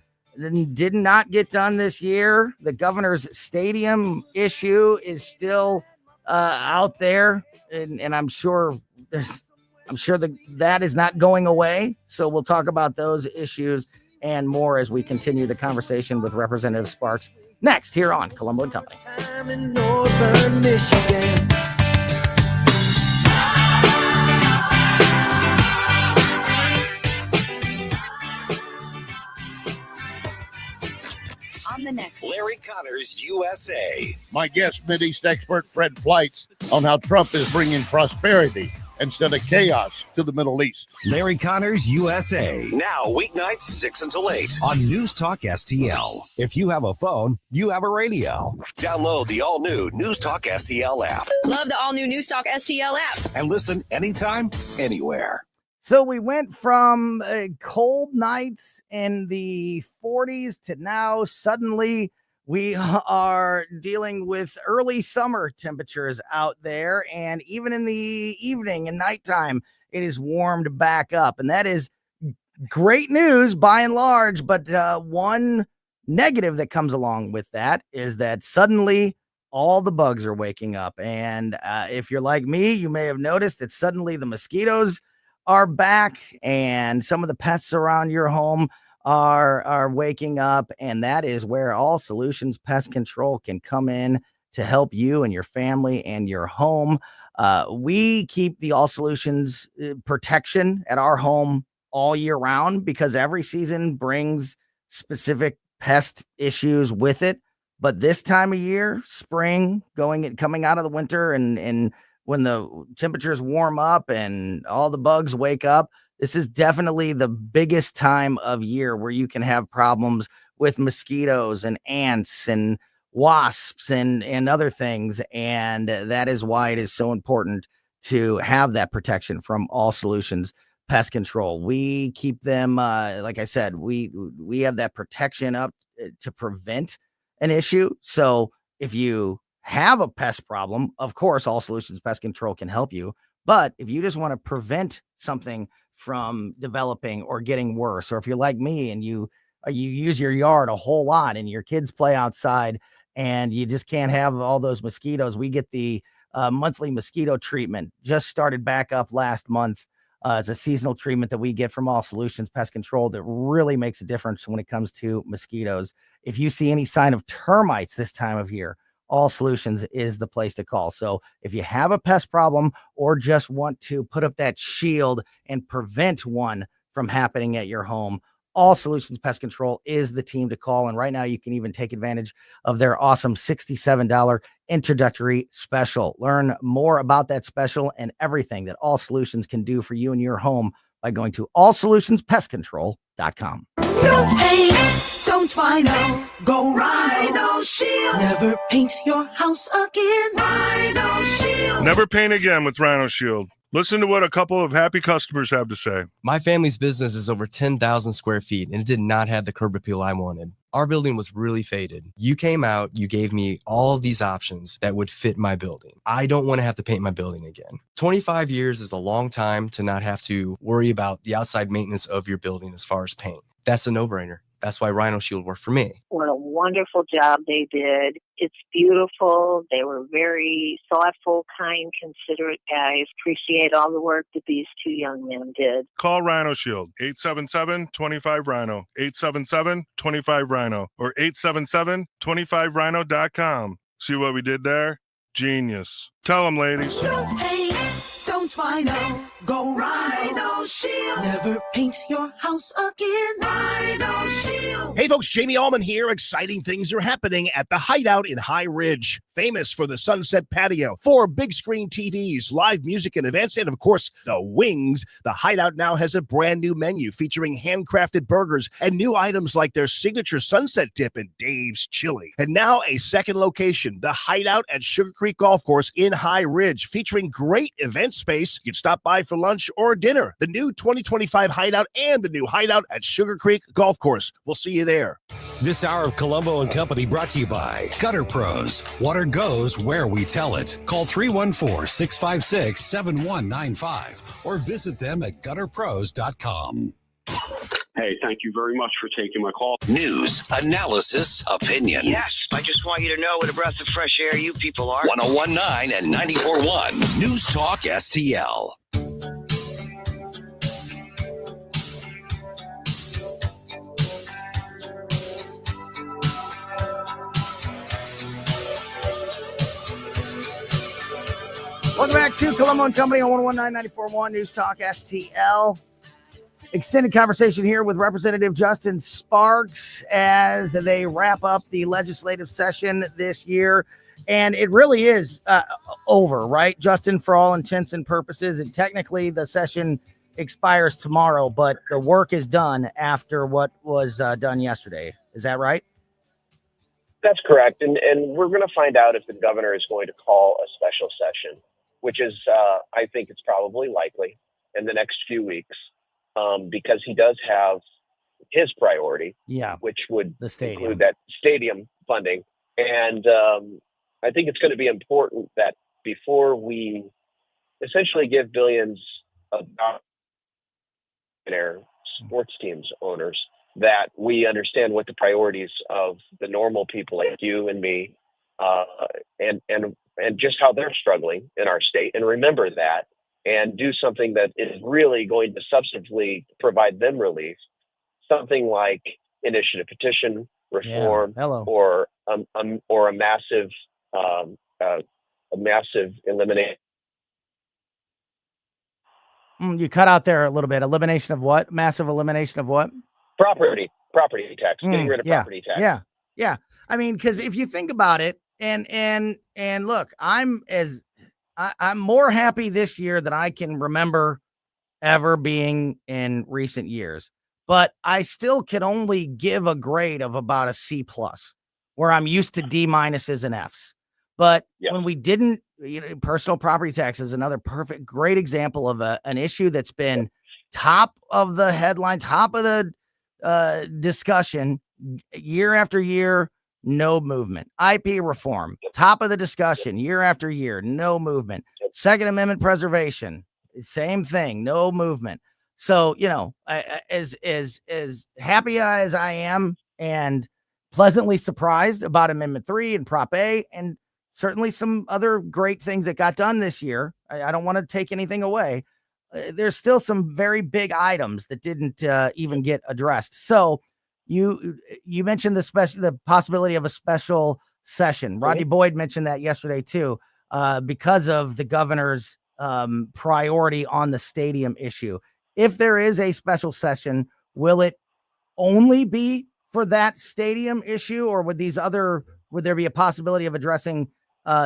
did not get done this year. The governor's stadium issue is still out there, and I'm sure that is not going away. So we'll talk about those issues and more as we continue the conversation with Representative Sparks next here on Colombo Company. Time in northern Michigan. On the next Larry Connors, USA. My guest, Mideast expert Fred Fleitz, on how Trump is bringing prosperity instead of chaos to the Middle East. Larry Connors, USA. Now, weeknights 6 until 8 on News Talk STL. If you have a phone, you have a radio. Download the all-new News Talk STL app. Love the all-new News Talk STL app. And listen anytime, anywhere. So we went from cold nights in the 40s to now suddenly we are dealing with early summer temperatures out there. And even in the evening and nighttime, it is warmed back up. And that is great news by and large. But one negative that comes along with that is that suddenly all the bugs are waking up. And if you're like me, you may have noticed that suddenly the mosquitoes are back and some of the pests around your home are waking up. And that is where All Solutions Pest Control can come in to help you and your family and your home. We keep the All Solutions protection at our home all year round because every season brings specific pest issues with it. But this time of year, spring, coming out of the winter, and when the temperatures warm up and all the bugs wake up, this is definitely the biggest time of year where you can have problems with mosquitoes and ants and wasps and other things. And that is why it is so important to have that protection from All Solutions Pest Control. We keep them, like I said, we have that protection up to prevent an issue. So if you have a pest problem, of course, All Solutions Pest Control can help you. But if you just want to prevent something from developing or getting worse, or if you're like me and you use your yard a whole lot and your kids play outside and you just can't have all those mosquitoes, we get the monthly mosquito treatment. Just started back up last month. It's a seasonal treatment that we get from All Solutions Pest Control that really makes a difference when it comes to mosquitoes. If you see any sign of termites this time of year, All Solutions is the place to call. So if you have a pest problem or just want to put up that shield and prevent one from happening at your home, All Solutions Pest Control is the team to call. And right now you can even take advantage of their awesome $67 introductory special. Learn more about that special and everything that All Solutions can do for you and your home by going to allsolutionspestcontrol.com. No pain, don't Rhino, go Rhino Shield. Never paint your house again. Rhino Shield. Never paint again with Rhino Shield. Listen to what a couple of happy customers have to say. My family's business is over 10,000 square feet, and it did not have the curb appeal I wanted. Our building was really faded. You came out, you gave me all of these options that would fit my building. I don't want to have to paint my building again. 25 years is a long time to not have to worry about the outside maintenance of your building as far as paint. That's a no-brainer. That's why Rhino Shield worked for me. What a wonderful job they did. It's beautiful. They were very thoughtful, kind, considerate guys. Appreciate all the work that these two young men did. Call Rhino Shield, 877-25-RHINO, 877-25-RHINO, or 877-25rhino.com. See what we did there? Genius. Tell them, ladies. No pain, don't Rhino, go Rhino Shield. Never paint your house again. Rhino Shield. Hey folks, Jamie Allman here. Exciting things are happening at the Hideout in High Ridge. Famous for the Sunset Patio, 4 big screen TVs, live music and events, and of course, the wings. The Hideout now has a brand new menu featuring handcrafted burgers and new items like their signature sunset dip and Dave's Chili. And now a second location, the Hideout at Sugar Creek Golf Course in High Ridge, featuring great event space. You can stop by for lunch or dinner. The new 2025 Hideout and the new Hideout at Sugar Creek Golf Course. We'll see you there. This hour of Colombo Company brought to you by Gutter Pros. Water goes where we tell it. Call 314-656-7195 or visit them at gutterpros.com. Hey, thank you very much for taking my call. News, analysis, opinion. Yes, I just want you to know what a breath of fresh air you people are. 101.9 and 94.1 News Talk STL. Welcome back to Colombo Company on 101.9 94.1 News Talk STL. Extended conversation here with Representative Justin Sparks as they wrap up the legislative session this year. And it really is over, right, Justin, for all intents and purposes. And technically the session expires tomorrow, but the work is done after what was done yesterday. Is that right? That's correct. And we're going to find out if the governor is going to call a special session, which is, I think it's probably likely in the next few weeks. Because he does have his priority, which would include that stadium funding. And I think it's going to be important that before we essentially give billions of sports teams owners, that we understand what the priorities of the normal people like you and me and just how they're struggling in our state, and remember that, and do something that is really going to substantively provide them relief, something like initiative petition reform, or a massive elimination. You cut out there a little bit. Elimination of what? Massive elimination of what? Property tax. Getting rid of property tax. Yeah. I mean, because if you think about it, and look, I'm more happy this year than I can remember ever being in recent years. But I still can only give a grade of about a C+, where I'm used to D- and Fs. But when we didn't, personal property tax is another great example of an issue that's been top of the headline, top of the discussion year after year, no movement. IP reform, top of the discussion year after year, no movement. Second Amendment preservation, same thing, no movement. So, as happy as I am and pleasantly surprised about Amendment 3 and Prop A, and certainly some other great things that got done this year, I don't want to take anything away. There's still some very big items that didn't even get addressed. So you mentioned the possibility of a special session. Rodney Boyd mentioned that yesterday too, because of the governor's priority on the stadium issue. If there is a special session, will it only be for that stadium issue, or would there be a possibility of addressing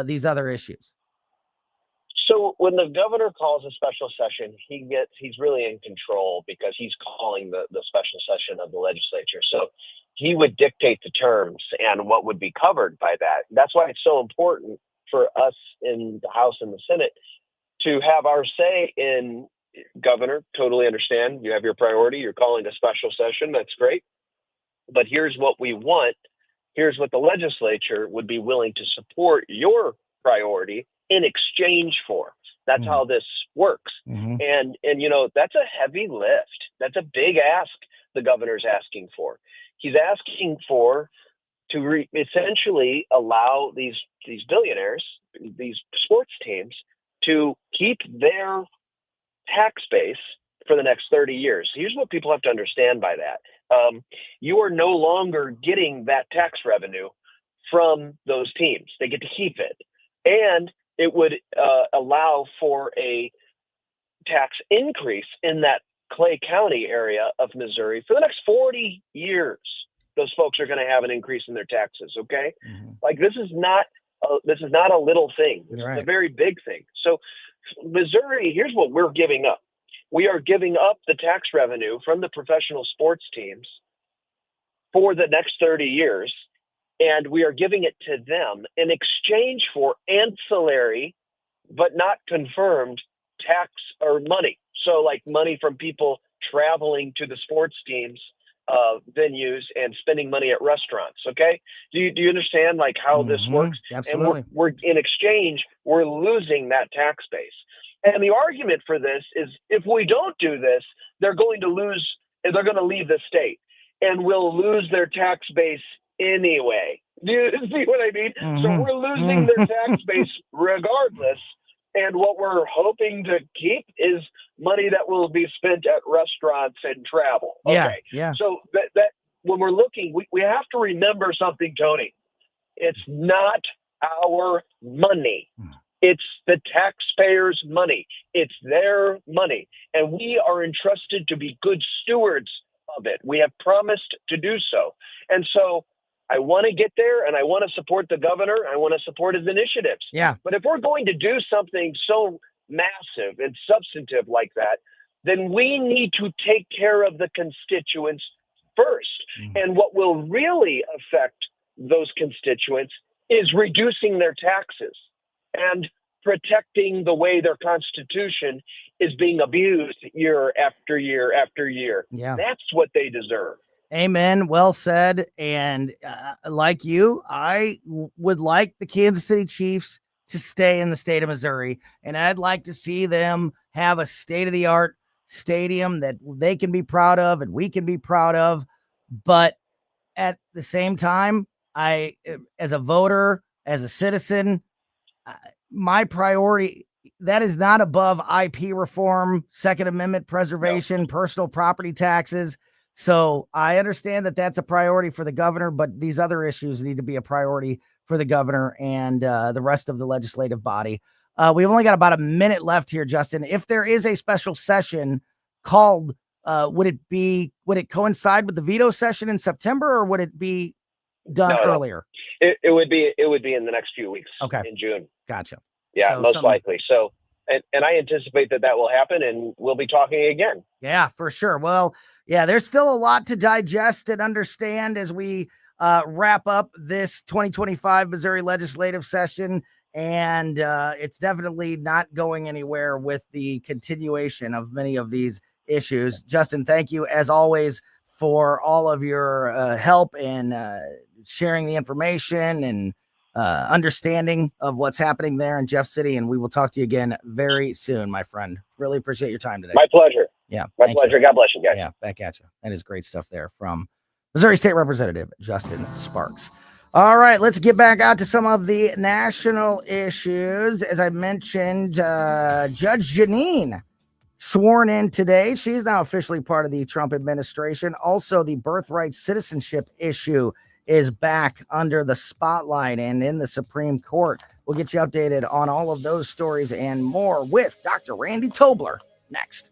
these other issues? So when the governor calls a special session, he's really in control, because he's calling the special session of the legislature. So he would dictate the terms and what would be covered by that. That's why it's so important for us in the House and the Senate to have our say in. Governor, totally understand. You have your priority. You're calling a special session. That's great. But here's what we want. Here's what the legislature would be willing to support your priority in exchange for. That's how this works. And that's a heavy lift. That's a big ask the governor's asking for. He's asking for to essentially allow these billionaires, these sports teams, to keep their tax base for the next 30 years. Here's what people have to understand by that. You are no longer getting that tax revenue from those teams. They get to keep it. And it would allow for a tax increase in that Clay County area of Missouri for the next 40 years. Those folks are going to have an increase in their taxes. Okay. Like this is not a little thing. This is a very big thing. So Missouri, here's what we're giving up. We are giving up the tax revenue from the professional sports teams for the next 30 years, and we are giving it to them in exchange for ancillary but not confirmed tax or money. So like money from people traveling to the sports teams venues and spending money at restaurants. Okay. Do you understand like how this works? Absolutely. And we're in exchange, we're losing that tax base. And the argument for this is if we don't do this, they're going to leave the state and we'll lose their tax base anyway. Do you see what I mean? So we're losing their tax base regardless. And what we're hoping to keep is money that will be spent at restaurants and travel. Okay. Yeah. So that when we're looking, we have to remember something, Tony. It's not our money. It's the taxpayers' money. It's their money. And we are entrusted to be good stewards of it. We have promised to do so. And so I want to get there and I want to support the governor. I want to support his initiatives. Yeah. But if we're going to do something so massive and substantive like that, then we need to take care of the constituents first. And what will really affect those constituents is reducing their taxes and protecting the way their constitution is being abused year after year after year. Yeah. That's what they deserve. Amen. Well said. And like you, I would like the Kansas City Chiefs to stay in the state of Missouri. And I'd like to see them have a state-of-the-art stadium that they can be proud of and we can be proud of. But at the same time, I, as a voter, as a citizen, my priority, that is not above IP reform, Second Amendment preservation, personal property taxes. So I understand that that's a priority for the governor, but these other issues need to be a priority for the governor and the rest of the legislative body. We've only got about a minute left here, Justin. If there is a special session called, would it coincide with the veto session in September, or would it be done earlier? It would be in the next few weeks. Okay. In June. Gotcha. Yeah, So most likely. So, and I anticipate that will happen, and we'll be talking again. Yeah, for sure. Well, yeah, there's still a lot to digest and understand as we wrap up this 2025 Missouri legislative session. And it's definitely not going anywhere with the continuation of many of these issues. Justin, thank you as always for all of your help and sharing the information and understanding of what's happening there in Jeff City. And we will talk to you again very soon, my friend. Really appreciate your time today. My pleasure. Yeah. My pleasure. God bless you guys. Yeah. Back at you. That is great stuff there from Missouri State Representative Justin Sparks. All right, let's get back out to some of the national issues. As I mentioned, Judge Janine sworn in today. She's now officially part of the Trump administration. Also, the birthright citizenship issue is back under the spotlight and in the Supreme Court. We'll get you updated on all of those stories and more with Dr. Randy Tobler next.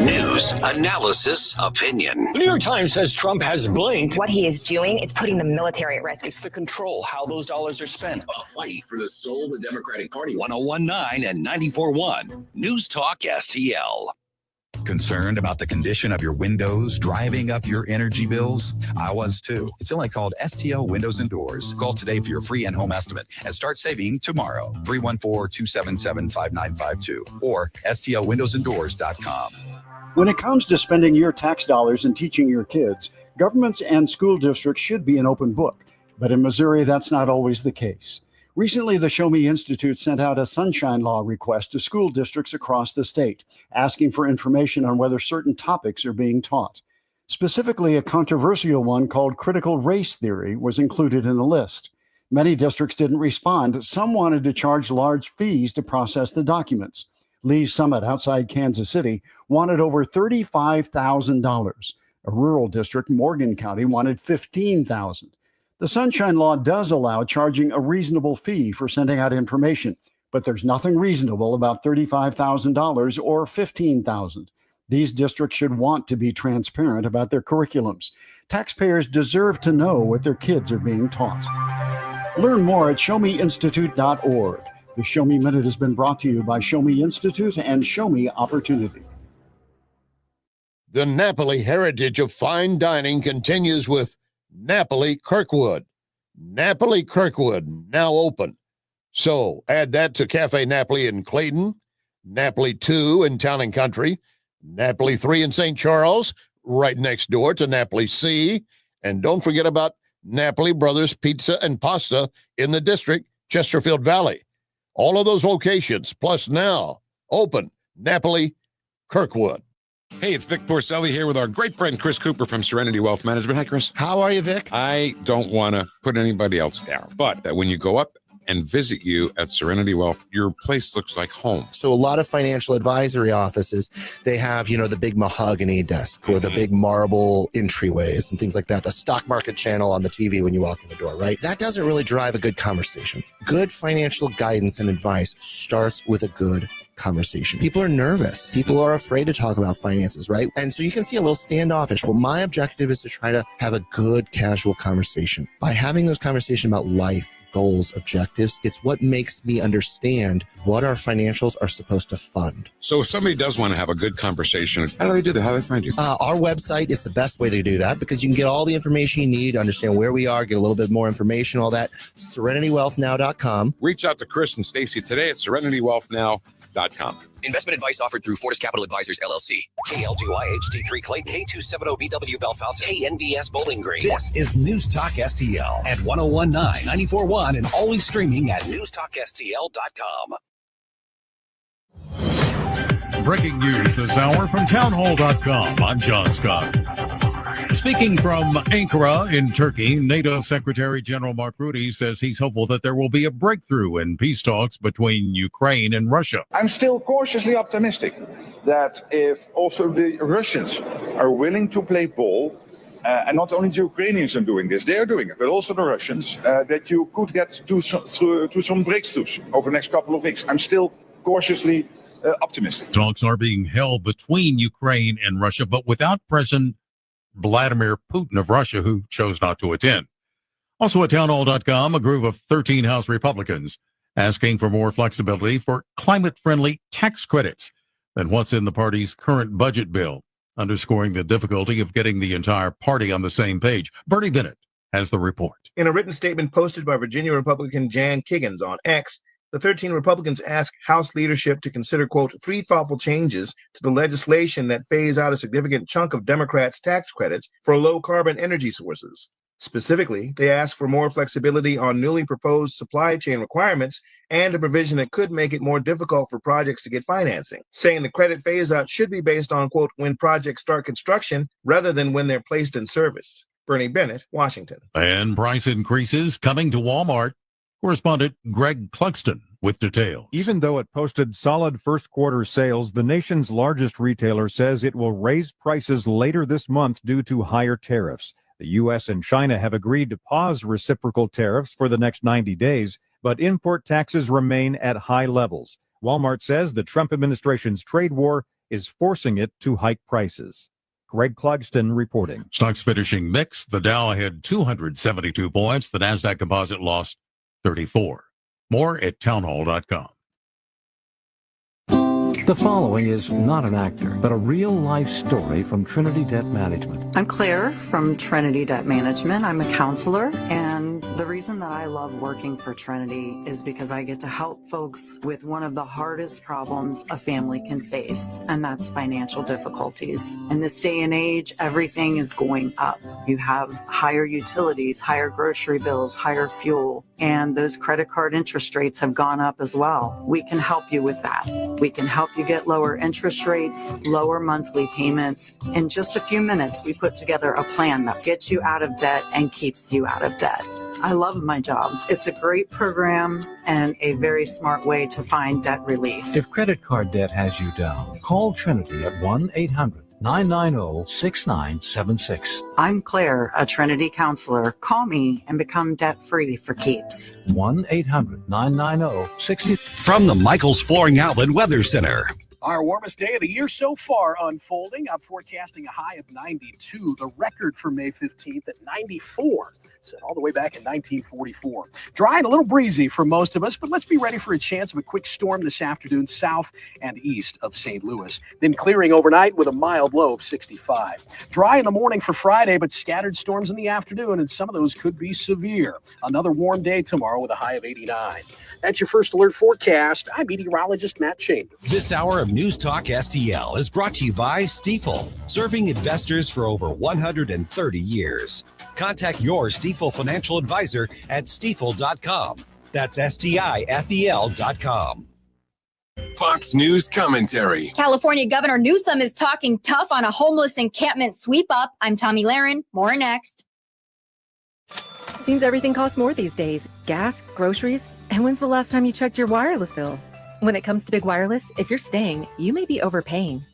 News, analysis, opinion. The New York Times says Trump has blinked. What he is doing, it's putting the military at risk. It's to control how those dollars are spent. A fight for the soul of the Democratic Party. 101.9 and 94.1. News Talk STL. Concerned about the condition of your windows driving up your energy bills? I was too. It's only called STL Windows and Doors. Call today for your free in-home estimate and start saving tomorrow. 314-277-5952 or stlwindowsanddoors.com. When it comes to spending your tax dollars and teaching your kids, governments and school districts should be an open book. But in Missouri, that's not always the case. Recently, the Show Me Institute sent out a sunshine law request to school districts across the state, asking for information on whether certain topics are being taught. Specifically, a controversial one called critical race theory was included in the list. Many districts didn't respond. Some wanted to charge large fees to process the documents. Lee's Summit outside Kansas City wanted over $35,000. A rural district, Morgan County, wanted $15,000. The Sunshine Law does allow charging a reasonable fee for sending out information, but there's nothing reasonable about $35,000 or $15,000. These districts should want to be transparent about their curriculums. Taxpayers deserve to know what their kids are being taught. Learn more at showmeinstitute.org. The Show Me Minute has been brought to you by Show Me Institute and Show Me Opportunity. The Napoli heritage of fine dining continues with Napoli Kirkwood. Napoli Kirkwood, now open. So add that to Cafe Napoli in Clayton, Napoli 2 in Town and Country, Napoli 3 in St. Charles, right next door to Napoli C. And don't forget about Napoli Brothers Pizza and Pasta in the district, Chesterfield Valley. All of those locations, plus now open Napoli Kirkwood. Hey, it's Vic Porcelli here with our great friend Chris Cooper from Serenity Wealth Management. Hi, Chris. How are you, Vic? I don't want to put anybody else down, but when you go up and visit you at Serenity Wealth, your place looks like home. So a lot of financial advisory offices, they have, the big mahogany desk or the big marble entryways and things like that. The stock market channel on the TV when you walk in the door, right? That doesn't really drive a good conversation. Good financial guidance and advice starts with a good conversation. People are nervous. People are afraid to talk about finances, right? And so you can see a little standoffish. Well, my objective is to try to have a good, casual conversation. By having those conversations about life, goals, objectives, it's what makes me understand what our financials are supposed to fund. So if somebody does want to have a good conversation, how do they do that? How do they find you? Our website is the best way to do that because you can get all the information you need, understand where we are, get a little bit more information, all that. SerenityWealthNow.com. Reach out to Chris and Stacy today at SerenityWealthNow.com. Investment advice offered through Fortis Capital Advisors, LLC. KLGY HD3 Clay, K270BW Bellefontaine, KNVS Bowling Green. This is News Talk STL at 101.9, 94.1, and always streaming at newstalkstl.com. Breaking news this hour from townhall.com. I'm John Scott. Speaking from Ankara in Turkey, NATO Secretary General Mark Rutte says he's hopeful that there will be a breakthrough in peace talks between Ukraine and Russia. I'm still cautiously optimistic that if also the Russians are willing to play ball, and not only the Ukrainians are doing this, they're doing it, but also the Russians, that you could get to some breakthroughs over the next couple of weeks. I'm still cautiously optimistic. Talks are being held between Ukraine and Russia, but without President Vladimir Putin of Russia, who chose not to attend. Also at townhall.com, a group of 13 House Republicans asking for more flexibility for climate-friendly tax credits than what's in the party's current budget bill, underscoring the difficulty of getting the entire party on the same page. Bernie Bennett has the report. In a written statement posted by Virginia Republican Jan Kiggins on X, the 13 Republicans ask House leadership to consider, quote, 3 thoughtful changes to the legislation that phase out a significant chunk of Democrats' tax credits for low-carbon energy sources. Specifically, they ask for more flexibility on newly proposed supply chain requirements and a provision that could make it more difficult for projects to get financing, saying the credit phase-out should be based on, quote, when projects start construction rather than when they're placed in service. Bernie Bennett, Washington. And price increases coming to Walmart. Correspondent Greg Clugston with details. Even though it posted solid first quarter sales, the nation's largest retailer says it will raise prices later this month due to higher tariffs. The U.S. and China have agreed to pause reciprocal tariffs for the next 90 days, but import taxes remain at high levels. Walmart says the Trump administration's trade war is forcing it to hike prices. Greg Clugston reporting. Stocks finishing mixed. The Dow had 272 points. The NASDAQ composite lost 34. More at townhall.com. The following is not an actor, but a real-life story from Trinity Debt Management. I'm Claire from Trinity Debt Management. I'm a counselor, and the reason that I love working for Trinity is because I get to help folks with one of the hardest problems a family can face, and that's financial difficulties. In this day and age, everything is going up. You have higher utilities, higher grocery bills, higher fuel, and those credit card interest rates have gone up as well. We can help you with that. We can help you get lower interest rates, lower monthly payments. In just a few minutes, we put together a plan that gets you out of debt and keeps you out of debt. I love my job. It's a great program and a very smart way to find debt relief. If credit card debt has you down, call Trinity at 1-800-990-6976. I'm Claire, a Trinity counselor. Call me and become debt-free for keeps. 1-800-990-60. From the Michaels Flooring Outlet Weather Center. Our warmest day of the year so far unfolding. I'm forecasting a high of 92. The record for May 15th at 94, set all the way back in 1944. Dry and a little breezy for most of us, but let's be ready for a chance of a quick storm this afternoon south and east of St. Louis. Then clearing overnight with a mild low of 65. Dry in the morning for Friday, but scattered storms in the afternoon, and some of those could be severe. Another warm day tomorrow with a high of 89. That's your first alert forecast. I'm meteorologist Matt Chambers. This hour of News Talk STL is brought to you by Stifel, serving investors for over 130 years. Contact your Stifel financial advisor at stifel.com. That's STIFEL.com. Fox News commentary. California Governor Newsom is talking tough on a homeless encampment sweep up. I'm Tommy Lahren. More next. Seems everything costs more these days. Gas, groceries, and when's the last time you checked your wireless bill? When it comes to big wireless, if you're staying, you may be overpaying.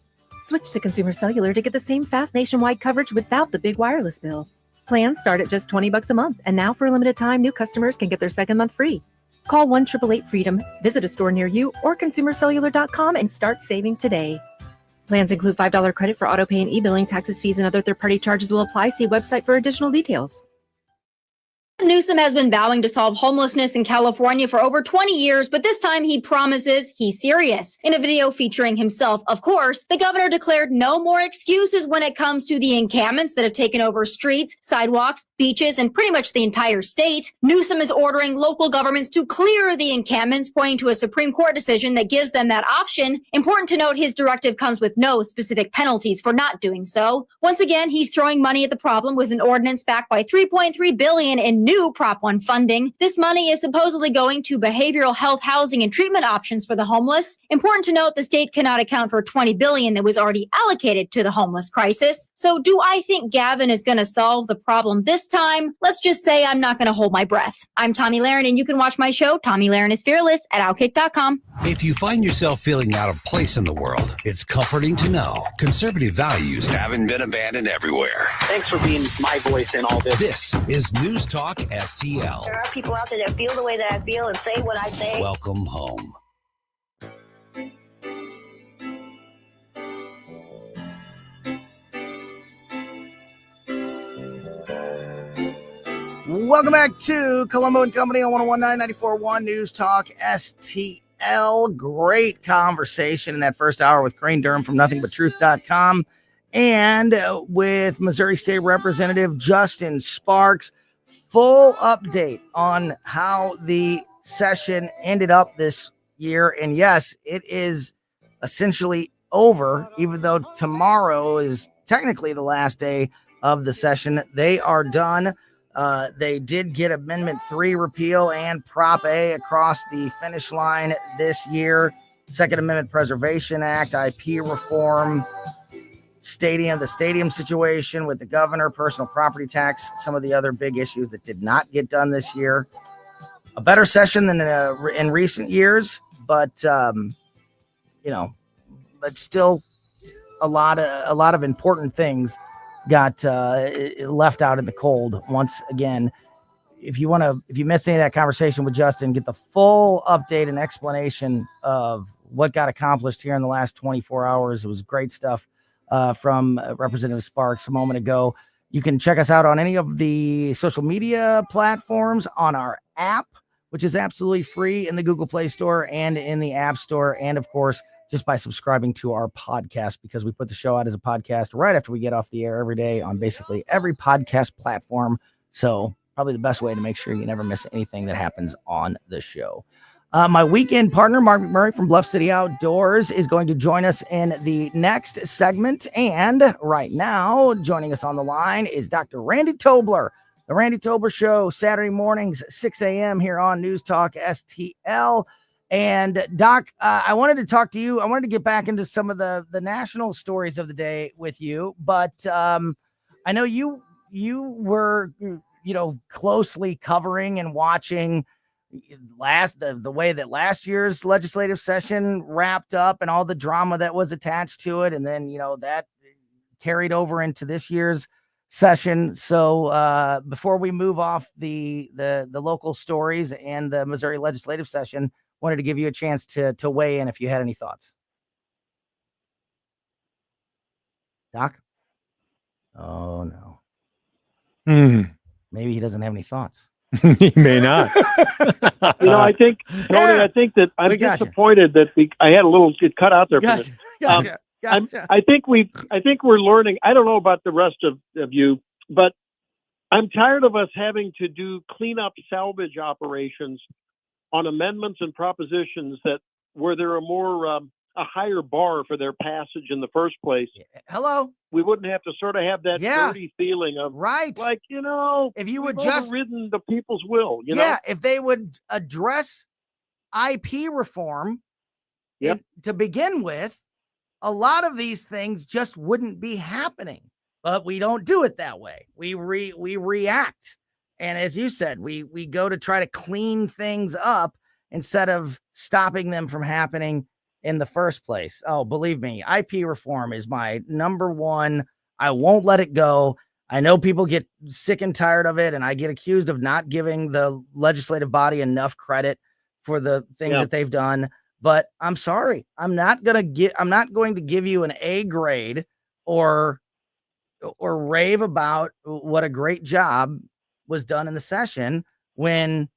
Switch to Consumer Cellular to get the same fast nationwide coverage without the big wireless bill. Plans start at just $20 a month, and now for a limited time, new customers can get their second month free. Call 1-888-FREEDOM, visit a store near you, or consumercellular.com and start saving today. Plans include $5 credit for auto pay and e-billing. Taxes, fees, and other third-party charges will apply. See website for additional details. Newsom has been vowing to solve homelessness in California for over 20 years, but this time he promises he's serious. In a video featuring himself, of course, the governor declared no more excuses when it comes to the encampments that have taken over streets, sidewalks, beaches, and pretty much the entire state. Newsom is ordering local governments to clear the encampments, pointing to a Supreme Court decision that gives them that option. Important to note, his directive comes with no specific penalties for not doing so. Once again, he's throwing money at the problem with an ordinance backed by $3.3 billion in new Prop 1 funding. This money is supposedly going to behavioral health, housing, and treatment options for the homeless. Important to note, the state cannot account for $20 billion that was already allocated to the homeless crisis. So do I think Gavin is going to solve the problem this time? Let's just say I'm not going to hold my breath. I'm Tommy Lahren, and you can watch my show, Tommy Lahren is Fearless, at Outkick.com. If you find yourself feeling out of place in the world, it's comforting to know conservative values haven't been abandoned everywhere. Thanks for being my voice in all this. This is News Talk STL. There are people out there that feel the way that I feel and say what I say. Welcome home. Welcome back to Colombo Company on 101.9 News Talk STL. Great conversation in that first hour with Crane Durham from NothingButTruth.com and with Missouri State Representative Justin Sparks. Full update on how the session ended up this year. And yes, it is essentially over, even though tomorrow is technically the last day of the session. They are done. They did get Amendment 3 repeal and Prop A across the finish line this year. Second Amendment Preservation Act, IP reform, the stadium situation with the governor, personal property tax, some of the other big issues that did not get done this year. A better session than in recent years, but but still a lot of important things got left out in the cold once again. If you missed any of that conversation with Justin, get the full update and explanation of what got accomplished here in the last 24 hours. It was great stuff from Representative Sparks a moment ago. You can check us out on any of the social media platforms, on our app, which is absolutely free in the Google Play Store and in the App Store, and of course, just by subscribing to our podcast, because we put the show out as a podcast right after we get off the air every day on basically every podcast platform. So probably the best way to make sure you never miss anything that happens on the show. My weekend partner, Mark McMurray from Bluff City Outdoors, is going to join us in the next segment. And right now, joining us on the line is Dr. Randy Tobler. The Randy Tobler Show, Saturday mornings, 6 a.m. here on News Talk STL. And Doc, I wanted to talk to you. I wanted to get back into some of the national stories of the day with you, but I know you were, closely covering and watching the way that last year's legislative session wrapped up and all the drama that was attached to it, and then that carried over into this year's session. So before we move off the local stories and the Missouri legislative session, wanted to give you a chance to weigh in if you had any thoughts. Doc? Oh, no. Maybe he doesn't have any thoughts. He may not. I think, Tony, I think that I'm disappointed that I had a little it cut out there. Gotcha. I think we're learning. I don't know about the rest of you, but I'm tired of us having to do cleanup salvage operations on amendments and propositions where there are more a higher bar for their passage in the first place. Hello. We wouldn't have to sort of have that dirty feeling of if you would just overridden the people's will, if they would address IP reform to begin with, a lot of these things just wouldn't be happening. But we don't do it that way. We react. And as you said, we go to try to clean things up instead of stopping them from happening in the first place. Oh, believe me, IP reform is my number one. I won't let it go. I know people get sick and tired of it, and I get accused of not giving the legislative body enough credit for the things that they've done. But I'm sorry, I'm not going to give you an A grade or rave about what a great job was done in the session when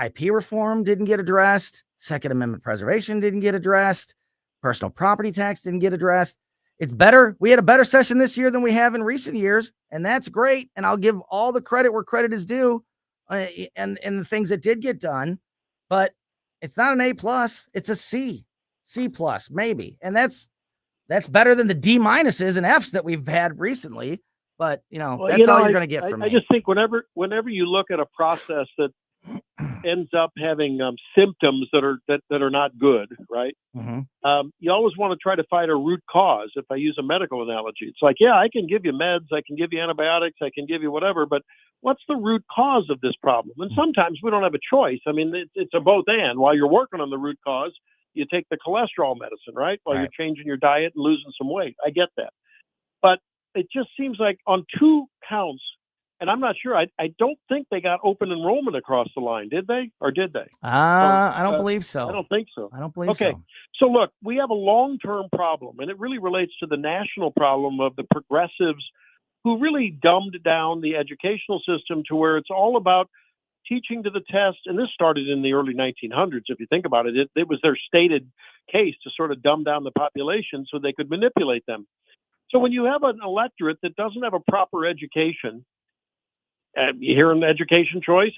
IP reform didn't get addressed, Second Amendment preservation didn't get addressed, personal property tax didn't get addressed. It's better. We had a better session this year than we have in recent years, and that's great. And I'll give all the credit where credit is due, and the things that did get done. But it's not an A+, it's a C+, maybe. And that's better than the D- and Fs that we've had recently. But Well, that's all you're going to get from me. I just think whenever you look at a process that ends up having symptoms that are not good, right? Mm-hmm. You always want to try to find a root cause. If I use a medical analogy, it's like, yeah, I can give you meds, I can give you antibiotics, I can give you whatever, but what's the root cause of this problem? And sometimes we don't have a choice. I mean, it's a both and. While you're working on the root cause, you take the cholesterol medicine, right? While you're changing your diet and losing some weight. I get that. But it just seems like on two counts, and I'm not sure, I don't think they got open enrollment across the line, did they? Or did they? I don't believe so. I don't think so. I don't believe so. So look, we have a long-term problem, and it really relates to the national problem of the progressives who really dumbed down the educational system to where it's all about teaching to the test. And this started in the early 1900s. If you think about it, it was their stated case to sort of dumb down the population so they could manipulate them. So when you have an electorate that doesn't have a proper education, you hear an education choice,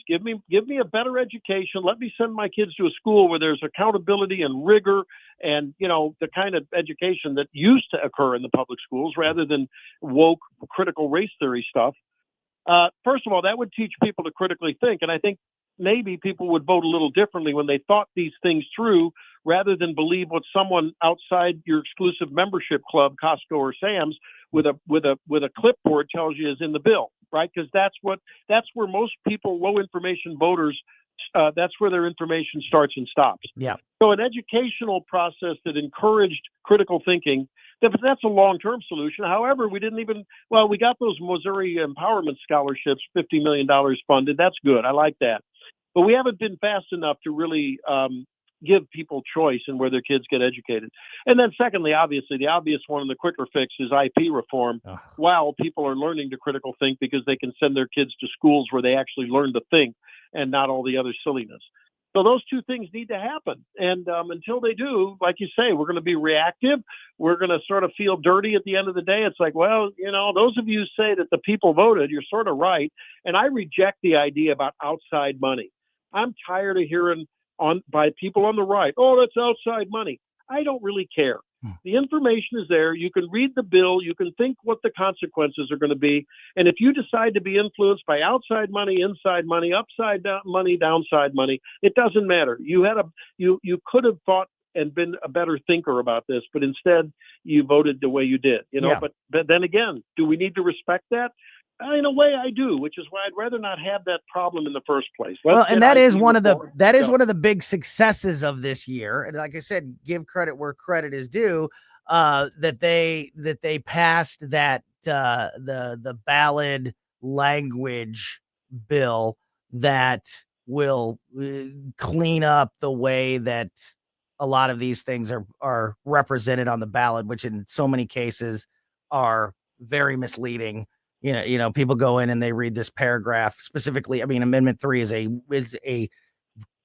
give me a better education. Let me send my kids to a school where there's accountability and rigor and, the kind of education that used to occur in the public schools rather than woke critical race theory stuff. First of all, that would teach people to critically think. And I think maybe people would vote a little differently when they thought these things through rather than believe what someone outside your exclusive membership club, Costco or Sam's, with a clipboard tells you is in the bill, right? Because that's where most people, low information voters, that's where their information starts and stops. Yeah. So an educational process that encouraged critical thinking, that's a long-term solution. However, we got those Missouri Empowerment Scholarships, $50 million funded. That's good. I like that. But we haven't been fast enough to really give people choice in where their kids get educated. And then secondly, obviously, the obvious one and the quicker fix is IP reform. While people are learning to critical think because they can send their kids to schools where they actually learn to think and not all the other silliness. So those two things need to happen. And until they do, like you say, we're going to be reactive. We're going to sort of feel dirty at the end of the day. It's like, well, those of you say that the people voted, you're sort of right. And I reject the idea about outside money. I'm tired of hearing by people on the right, oh, that's outside money. I don't really care. The information is there. You can read the bill. You can think what the consequences are going to be. And if you decide to be influenced by outside money, inside money, upside down money, downside money, it doesn't matter. You could have thought and been a better thinker about this, but instead you voted the way you did. But then again, do we need to respect that? In a way, I do, which is why I'd rather not have that problem in the first place. And that is one of the big successes of this year. And like I said, give credit where credit is due. That they passed that the ballot language bill that will clean up the way that a lot of these things are represented on the ballot, which in so many cases are very misleading. People go in and they read this paragraph specifically. I mean, Amendment 3 is a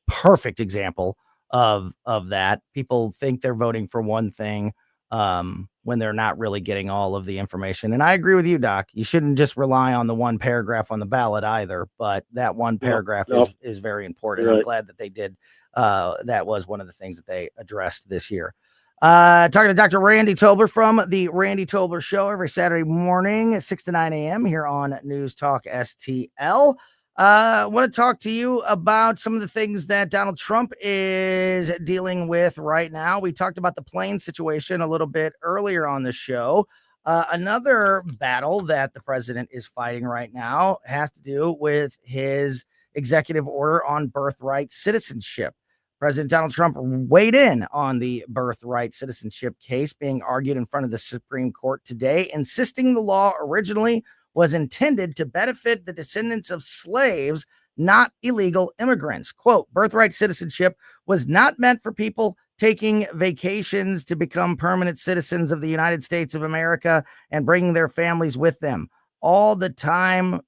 perfect example of that. People think they're voting for one thing when they're not really getting all of the information. And I agree with you, Doc. You shouldn't just rely on the one paragraph on the ballot either, but that one paragraph is very important. Right. I'm glad that they did. That was one of the things that they addressed this year. Talking to Dr. Randy Tobler from the Randy Tobler Show every Saturday morning at 6 to 9 a.m. here on News Talk STL. I want to talk to you about some of the things that Donald Trump is dealing with right now. We talked about the plane situation a little bit earlier on the show. Another battle that the president is fighting right now has to do with his executive order on birthright citizenship. President Donald Trump weighed in on the birthright citizenship case being argued in front of the Supreme Court today, insisting the law originally was intended to benefit the descendants of slaves, not illegal immigrants. Quote, birthright citizenship was not meant for people taking vacations to become permanent citizens of the United States of America and bringing their families with them. All the time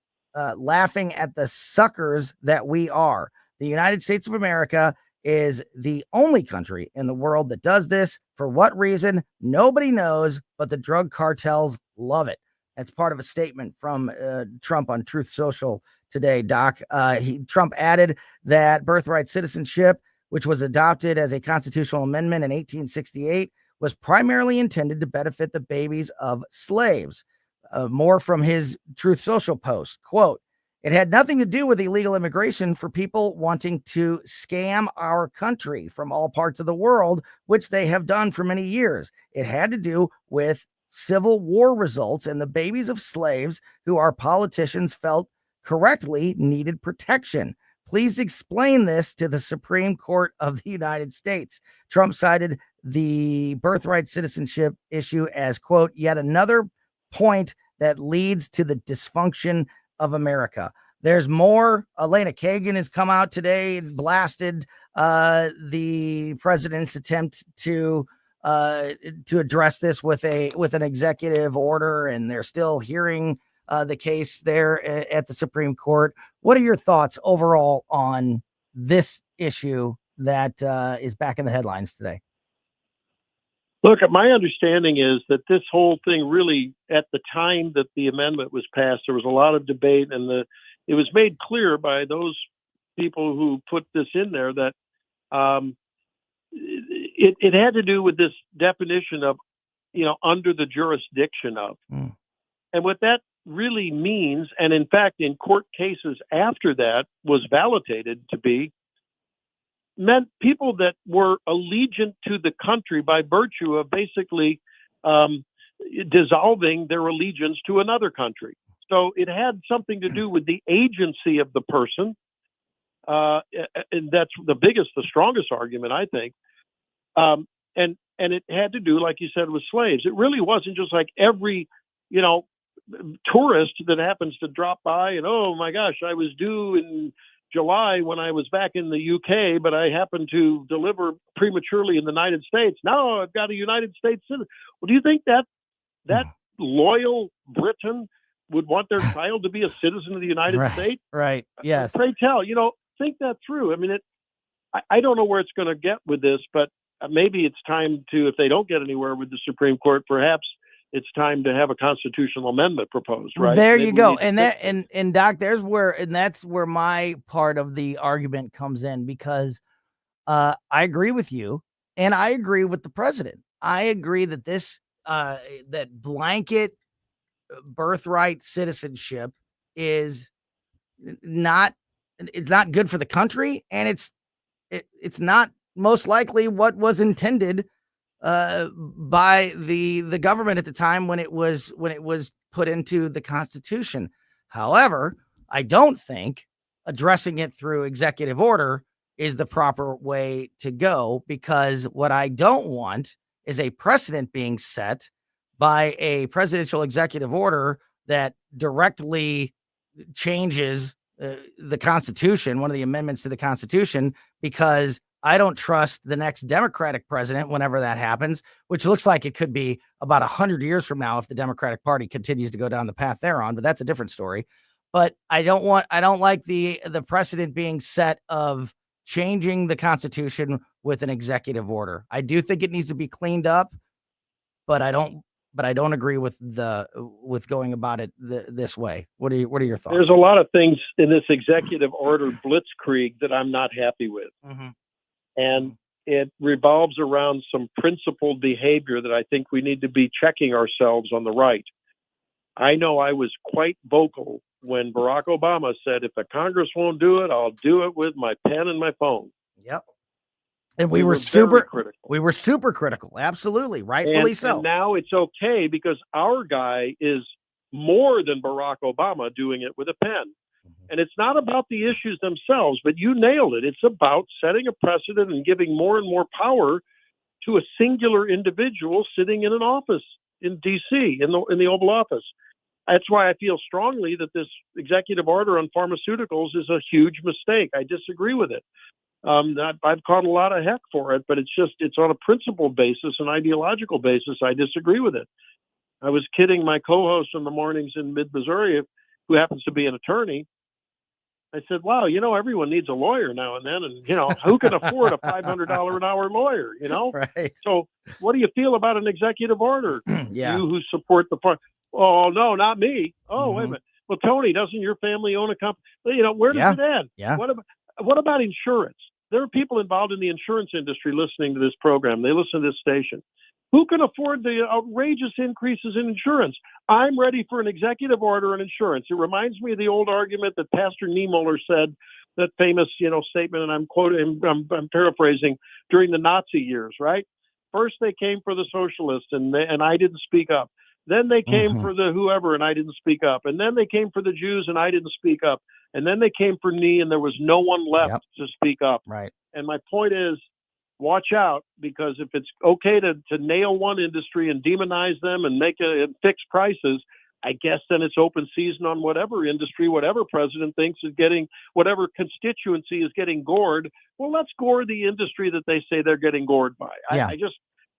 laughing at the suckers that we are. The United States of America is the only country in the world that does this. For what reason? Nobody knows, but the drug cartels love it. That's part of a statement from Trump on Truth Social today, Doc. Trump added that birthright citizenship, which was adopted as a constitutional amendment in 1868, was primarily intended to benefit the babies of slaves. More from his Truth Social post. Quote, "It had nothing to do with illegal immigration for people wanting to scam our country from all parts of the world, which they have done for many years. It had to do with Civil War results and the babies of slaves who our politicians felt correctly needed protection. Please explain this to the Supreme Court of the United States." Trump cited the birthright citizenship issue as, quote, "yet another point that leads to the dysfunction of America." There's more. Elena Kagan has come out today and blasted the president's attempt to address this with an executive order, and they're still hearing the case there at the Supreme Court. What are your thoughts overall on this issue that is back in the headlines today? Look, my understanding is that this whole thing really, at the time that the amendment was passed, there was a lot of debate, and it was made clear by those people who put this in there that it had to do with this definition of, under the jurisdiction of. And what that really means, and in fact, in court cases after that was validated to be, meant people that were allegiant to the country by virtue of basically dissolving their allegiance to another country. So it had something to do with the agency of the person. And that's the strongest argument, I think. And it had to do, like you said, with slaves. It really wasn't just like every, tourist that happens to drop by and, oh my gosh, I was due in July when I was back in the UK, but I happened to deliver prematurely in the United States. Now I've got a United States citizen. Well, do you think that loyal Briton would want their child to be a citizen of the United States? Right. Yes. Pray tell, think that through. I mean, I don't know where it's going to get with this, but maybe it's time to, if they don't get anywhere with the Supreme Court, perhaps it's time to have a constitutional amendment proposed, right? There you go. And Doc, that's where my part of the argument comes in, because I agree with you, and I agree with the president. I agree that this that blanket birthright citizenship is not good for the country, and it's not most likely what was intended by the government at the time when it was put into the Constitution. However, I don't think addressing it through executive order is the proper way to go, because what I don't want is a precedent being set by a presidential executive order that directly changes the Constitution, one of the amendments to the Constitution, because I don't trust the next Democratic president whenever that happens, which looks like it could be about 100 years from now if the Democratic Party continues to go down the path they're on, but that's a different story. But I don't like the precedent being set of changing the Constitution with an executive order. I do think it needs to be cleaned up, but I don't agree with going about it this way. What are your thoughts? There's a lot of things in this executive order blitzkrieg that I'm not happy with. Mm-hmm. And it revolves around some principled behavior that I think we need to be checking ourselves on the right. I know I was quite vocal when Barack Obama said, if the Congress won't do it, I'll do it with my pen and my phone. Yep. And we were super critical. Absolutely. Rightfully so. And now it's okay because our guy is more than Barack Obama doing it with a pen. And it's not about the issues themselves, but you nailed it. It's about setting a precedent and giving more and more power to a singular individual sitting in an office in D.C., in the Oval Office. That's why I feel strongly that this executive order on pharmaceuticals is a huge mistake. I disagree with it. I've caught a lot of heck for it, but it's on a principle basis, an ideological basis. I disagree with it. I was kidding my co-host in the mornings in mid-Missouri, who happens to be an attorney. I said, wow, everyone needs a lawyer now and then. And, who can afford a $500 an hour lawyer, Right. So what do you feel about an executive order? Yeah. You who support the farm. Oh, no, not me. Oh, wait a minute. Well, Tony, doesn't your family own a company? Where does it end? Yeah. What about insurance? There are people involved in the insurance industry listening to this program. They listen to this station. Who can afford the outrageous increases in insurance? I'm ready for an executive order on insurance. It reminds me of the old argument that Pastor Niemöller said, that famous, statement, and I'm quoting, I'm paraphrasing, during the Nazi years, right? First they came for the socialists, and I didn't speak up. Then they came for the whoever, and I didn't speak up. And then they came for the Jews, and I didn't speak up. And then they came for me, and there was no one left to speak up. Right. And my point is, watch out, because if it's okay to nail one industry and demonize them and and fix prices, I guess then it's open season on whatever industry, whatever president thinks is getting, whatever constituency is getting gored. Well, let's gore the industry that they say they're getting gored by. Yeah.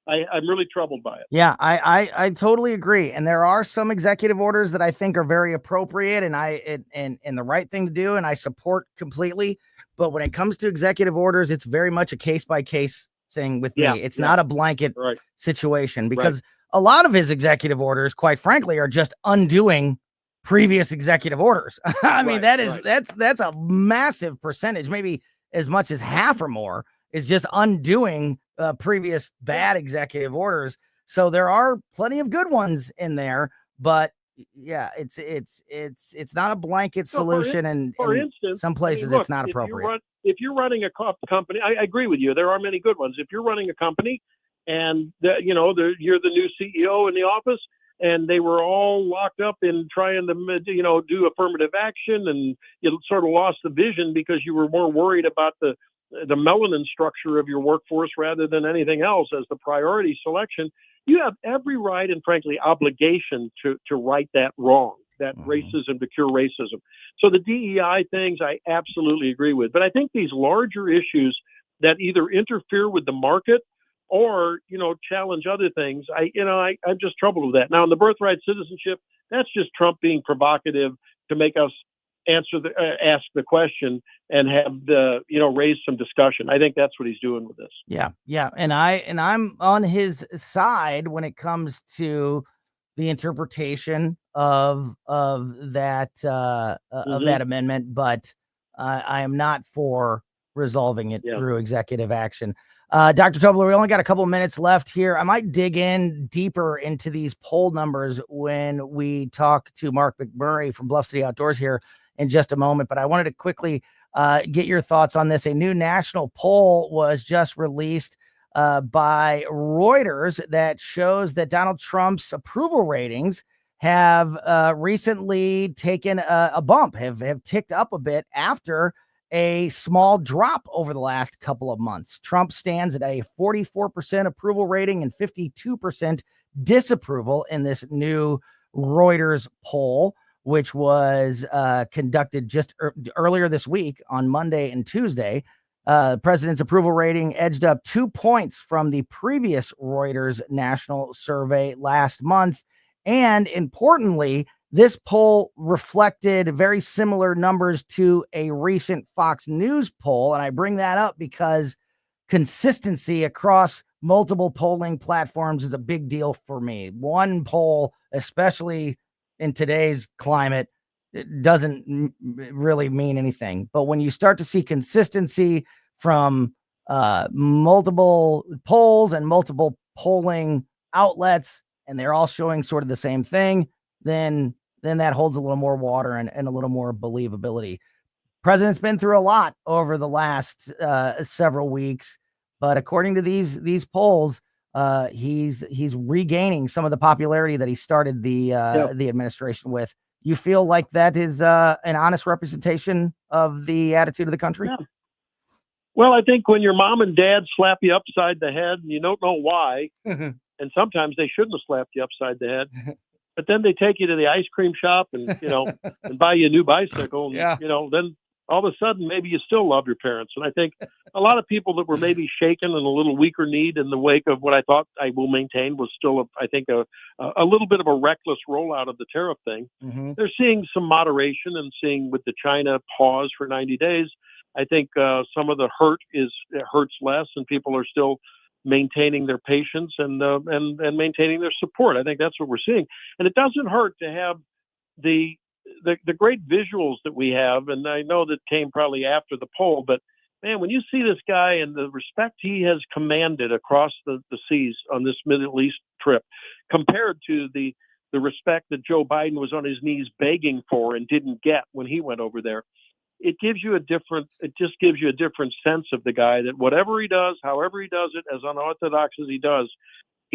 I'm really troubled by it. Yeah, I totally agree. And there are some executive orders that I think are very appropriate and and the right thing to do, and I support completely. But when it comes to executive orders, it's very much a case by case thing with me. It's not a blanket situation, because a lot of his executive orders, quite frankly, are just undoing previous executive orders. I mean, that's a massive percentage, maybe as much as half or more is just undoing previous bad executive orders. So there are plenty of good ones in there, but yeah, it's not a blanket solution. And for instance, some places it's not appropriate. If you're running a company, I agree with you. There are many good ones. If you're running a company and you're the new CEO in the office, and they were all locked up in trying to, do affirmative action, and you sort of lost the vision because you were more worried about the melanin structure of your workforce rather than anything else as the priority selection. You have every right and frankly obligation to right that wrong, that racism, to cure racism. So the DEI things I absolutely agree with, but I think these larger issues that either interfere with the market or, challenge other things, I'm just troubled with that. Now, in the birthright citizenship, that's just Trump being provocative to make us ask the question and have raise some discussion. I think that's what he's doing with this. Yeah. And I'm on his side when it comes to the interpretation of that of that amendment, but I am not for resolving it through executive action. Dr. Tobler, we only got a couple of minutes left here. I might dig in deeper into these poll numbers when we talk to Mark McMurray from Bluff City Outdoors here in just a moment, but I wanted to quickly get your thoughts on this. A new national poll was just released by Reuters that shows that Donald Trump's approval ratings have recently taken a bump, have ticked up a bit after a small drop over the last couple of months. Trump stands at a 44% approval rating and 52% disapproval in this new Reuters poll, which was conducted just earlier this week on Monday and Tuesday. The president's approval rating edged up 2 points from the previous Reuters national survey last month. And importantly, this poll reflected very similar numbers to a recent Fox News poll. And I bring that up because consistency across multiple polling platforms is a big deal for me. One poll, especially in today's climate, it doesn't really mean anything. But when you start to see consistency from multiple polls and multiple polling outlets, and they're all showing sort of the same thing, then that holds a little more water and a little more believability. President's been through a lot over the last several weeks, but according to these polls, he's regaining some of the popularity that he started the administration with. You feel like that is an honest representation of the attitude of the country? Yeah. Well, I think when your mom and dad slap you upside the head and you don't know why, and sometimes they shouldn't have slapped you upside the head, but then they take you to the ice cream shop and, and buy you a new bicycle. And, then all of a sudden, maybe you still love your parents. And I think a lot of people that were maybe shaken and a little weaker kneed in the wake of what I thought I will maintain was still, a little bit of a reckless rollout of the tariff thing. Mm-hmm. They're seeing some moderation and seeing with the China pause for 90 days. I think some of the hurts less, and people are still maintaining their patience and maintaining their support. I think that's what we're seeing. And it doesn't hurt to have the great visuals that we have. And I know that came probably after the poll, but man, when you see this guy and the respect he has commanded across the seas on this Middle East trip, compared to the respect that Joe Biden was on his knees begging for and didn't get when he went over there, it just gives you a different sense of the guy, that whatever he does, however he does it, as unorthodox as he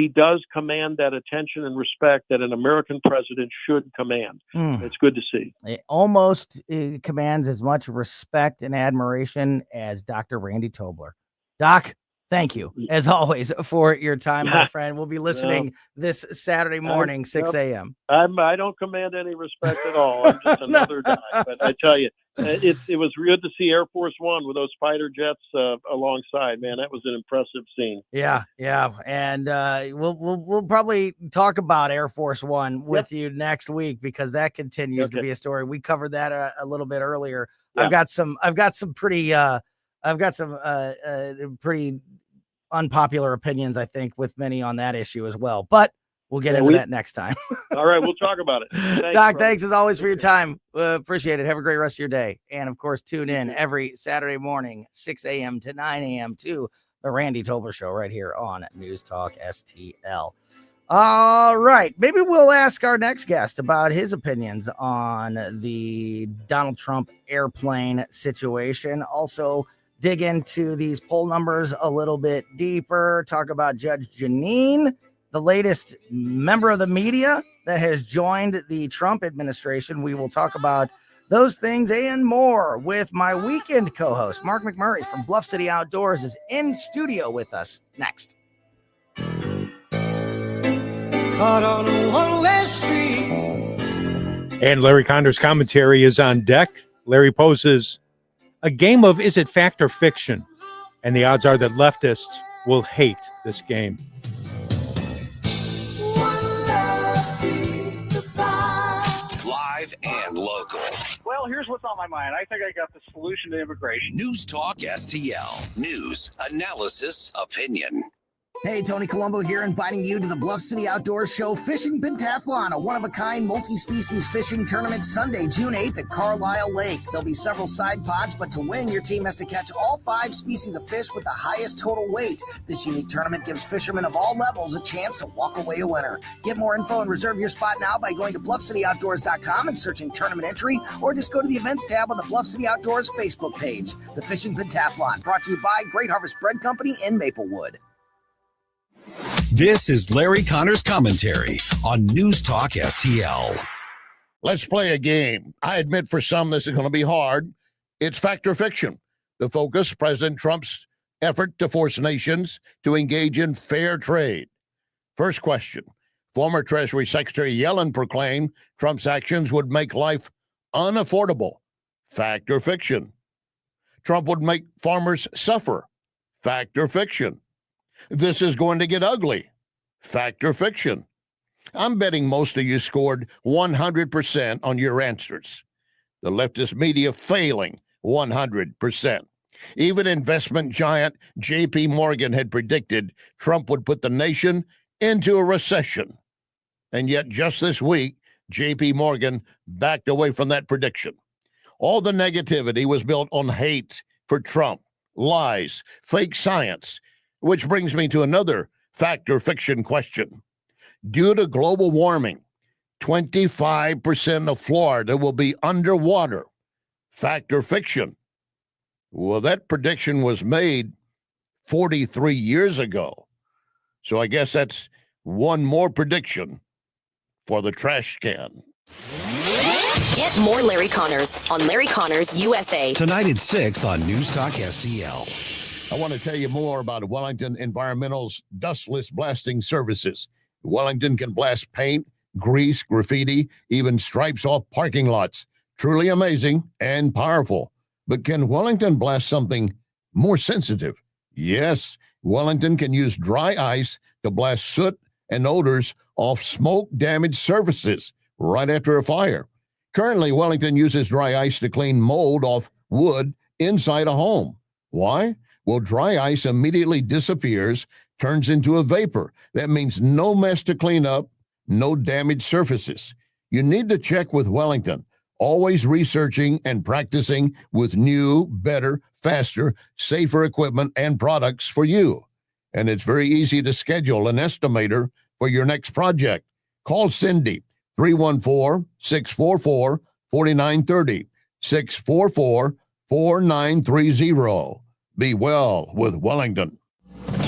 does command that attention and respect that an American president should command. It's good to see. It almost commands as much respect and admiration as Dr. Randy Tobler. Doc, thank you, as always, for your time, my friend. We'll be listening this Saturday morning, 6 a.m. I don't command any respect at all. I'm just another guy. But I tell you, it was good to see Air Force One with those fighter jets alongside. Man, that was an impressive scene. Yeah, and we'll probably talk about Air Force One with you next week, because that continues to be a story. We covered that a little bit earlier. Yeah. I've got some pretty unpopular opinions, I think, with many on that issue as well. But we'll get into that next time. All right, we'll talk about it. Thanks, Doc, thanks as always for your time. Appreciate it. Have a great rest of your day. And, of course, tune in every Saturday morning, 6 a.m. to 9 a.m. to the Randy Tobler Show right here on News Talk STL. All right. Maybe we'll ask our next guest about his opinions on the Donald Trump airplane situation. Also, dig into these poll numbers a little bit deeper, talk about Judge Jeanine, the latest member of the media that has joined the Trump administration. We will talk about those things and more with my weekend co-host, Mark McMurray from Bluff City Outdoors, is in studio with us next. Caught on a one-way street. And Larry Conder's commentary is on deck. Larry poses a game of is it fact or fiction? And the odds are that leftists will hate this game. Live and local. Well, here's what's on my mind. I think I got the solution to immigration. News Talk STL. News, analysis, opinion. Hey, Tony Colombo here, inviting you to the Bluff City Outdoors Show Fishing Pentathlon, a one-of-a-kind multi-species fishing tournament Sunday, June 8th at Carlisle Lake. There'll be several side pods, but to win, your team has to catch all 5 species of fish with the highest total weight. This unique tournament gives fishermen of all levels a chance to walk away a winner. Get more info and reserve your spot now by going to BluffCityOutdoors.com and searching tournament entry, or just go to the events tab on the Bluff City Outdoors Facebook page. The Fishing Pentathlon, brought to you by Great Harvest Bread Company in Maplewood. This is Larry Conder's commentary on News Talk STL. Let's play a game. I admit for some this is going to be hard. It's fact or fiction. The focus, President Trump's effort to force nations to engage in fair trade. First question. Former Treasury Secretary Yellen proclaimed Trump's actions would make life unaffordable. Fact or fiction? Trump would make farmers suffer. Fact or fiction? This is going to get ugly. Fact or fiction? I'm betting most of you scored 100% on your answers. The leftist media failing 100%. Even investment giant J.P. Morgan had predicted Trump would put the nation into a recession. And yet just this week, J.P. Morgan backed away from that prediction. All the negativity was built on hate for Trump, lies, fake science, which brings me to another fact or fiction question. Due to global warming, 25% of Florida will be underwater. Fact or fiction? Well, that prediction was made 43 years ago. So I guess that's one more prediction for the trash can. Get more Larry Connors on Larry Connors USA. Tonight at 6 on News Talk STL. I want to tell you more about Wellington Environmental's dustless blasting services. Wellington can blast paint, grease, graffiti, even stripes off parking lots. Truly amazing and powerful. But can Wellington blast something more sensitive? Yes, Wellington can use dry ice to blast soot and odors off smoke-damaged surfaces right after a fire. Currently, Wellington uses dry ice to clean mold off wood inside a home. Why? Well, dry ice immediately disappears, turns into a vapor. That means no mess to clean up, no damaged surfaces. You need to check with Wellington. always researching and practicing with new, better, faster, safer equipment and products for you. And it's very easy to schedule an estimator for your next project. Call Cindy, 314-644-4930, 644-4930. Be well with Wellington.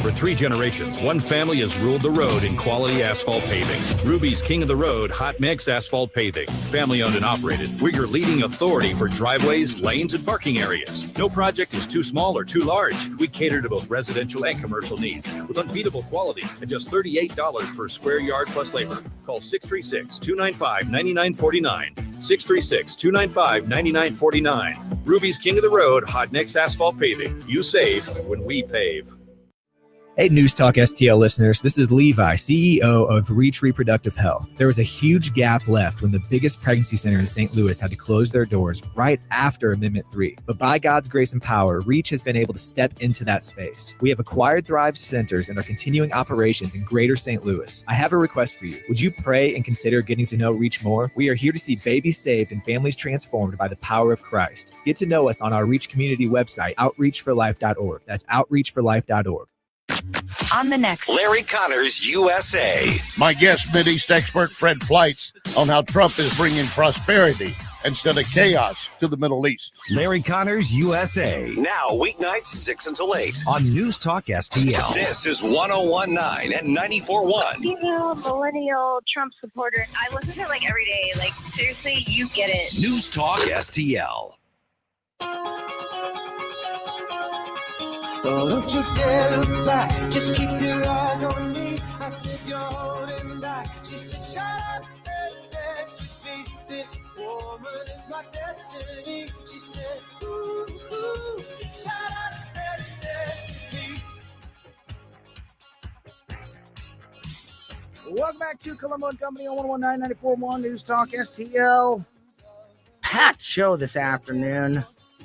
For 3 generations, one family has ruled the road in quality asphalt paving. Ruby's King of the Road Hot Mix Asphalt Paving. Family owned and operated. We're your leading authority for driveways, lanes, and parking areas. No project is too small or too large. We cater to both residential and commercial needs with unbeatable quality at just $38 per square yard plus labor. Call 636-295-9949. 636-295-9949. Ruby's King of the Road Hot Mix Asphalt Paving. You save when we pave. Hey, News Talk STL listeners, this is Levi, CEO of Reach Reproductive Health. There was a huge gap left when the biggest pregnancy center in St. Louis had to close their doors right after Amendment 3. But by God's grace and power, Reach has been able to step into that space. We have acquired Thrive centers and are continuing operations in greater St. Louis. I have a request for you. Would you pray and consider getting to know Reach more? We are here to see babies saved and families transformed by the power of Christ. Get to know us on our Reach community website, outreachforlife.org. That's outreachforlife.org. On the next Larry Connors USA. My guest, Mideast expert Fred Fleitz, on how Trump is bringing prosperity instead of chaos to the Middle East. Larry Connors USA. Now, weeknights 6 until 8 on News Talk STL. This is 101.9 and 94.1. Female millennial Trump supporter. I listen to it like every day. Like, seriously, you get it. News Talk STL. Oh, don't you dare look back, just keep your eyes on me. I said you're holding back. She said, shut up and dance with me. This woman is my destiny. She said, ooh, ooh, shut up and dance with me. Welcome back to Colombo Company on 119 94.1 News Talk STL. Packed show this afternoon.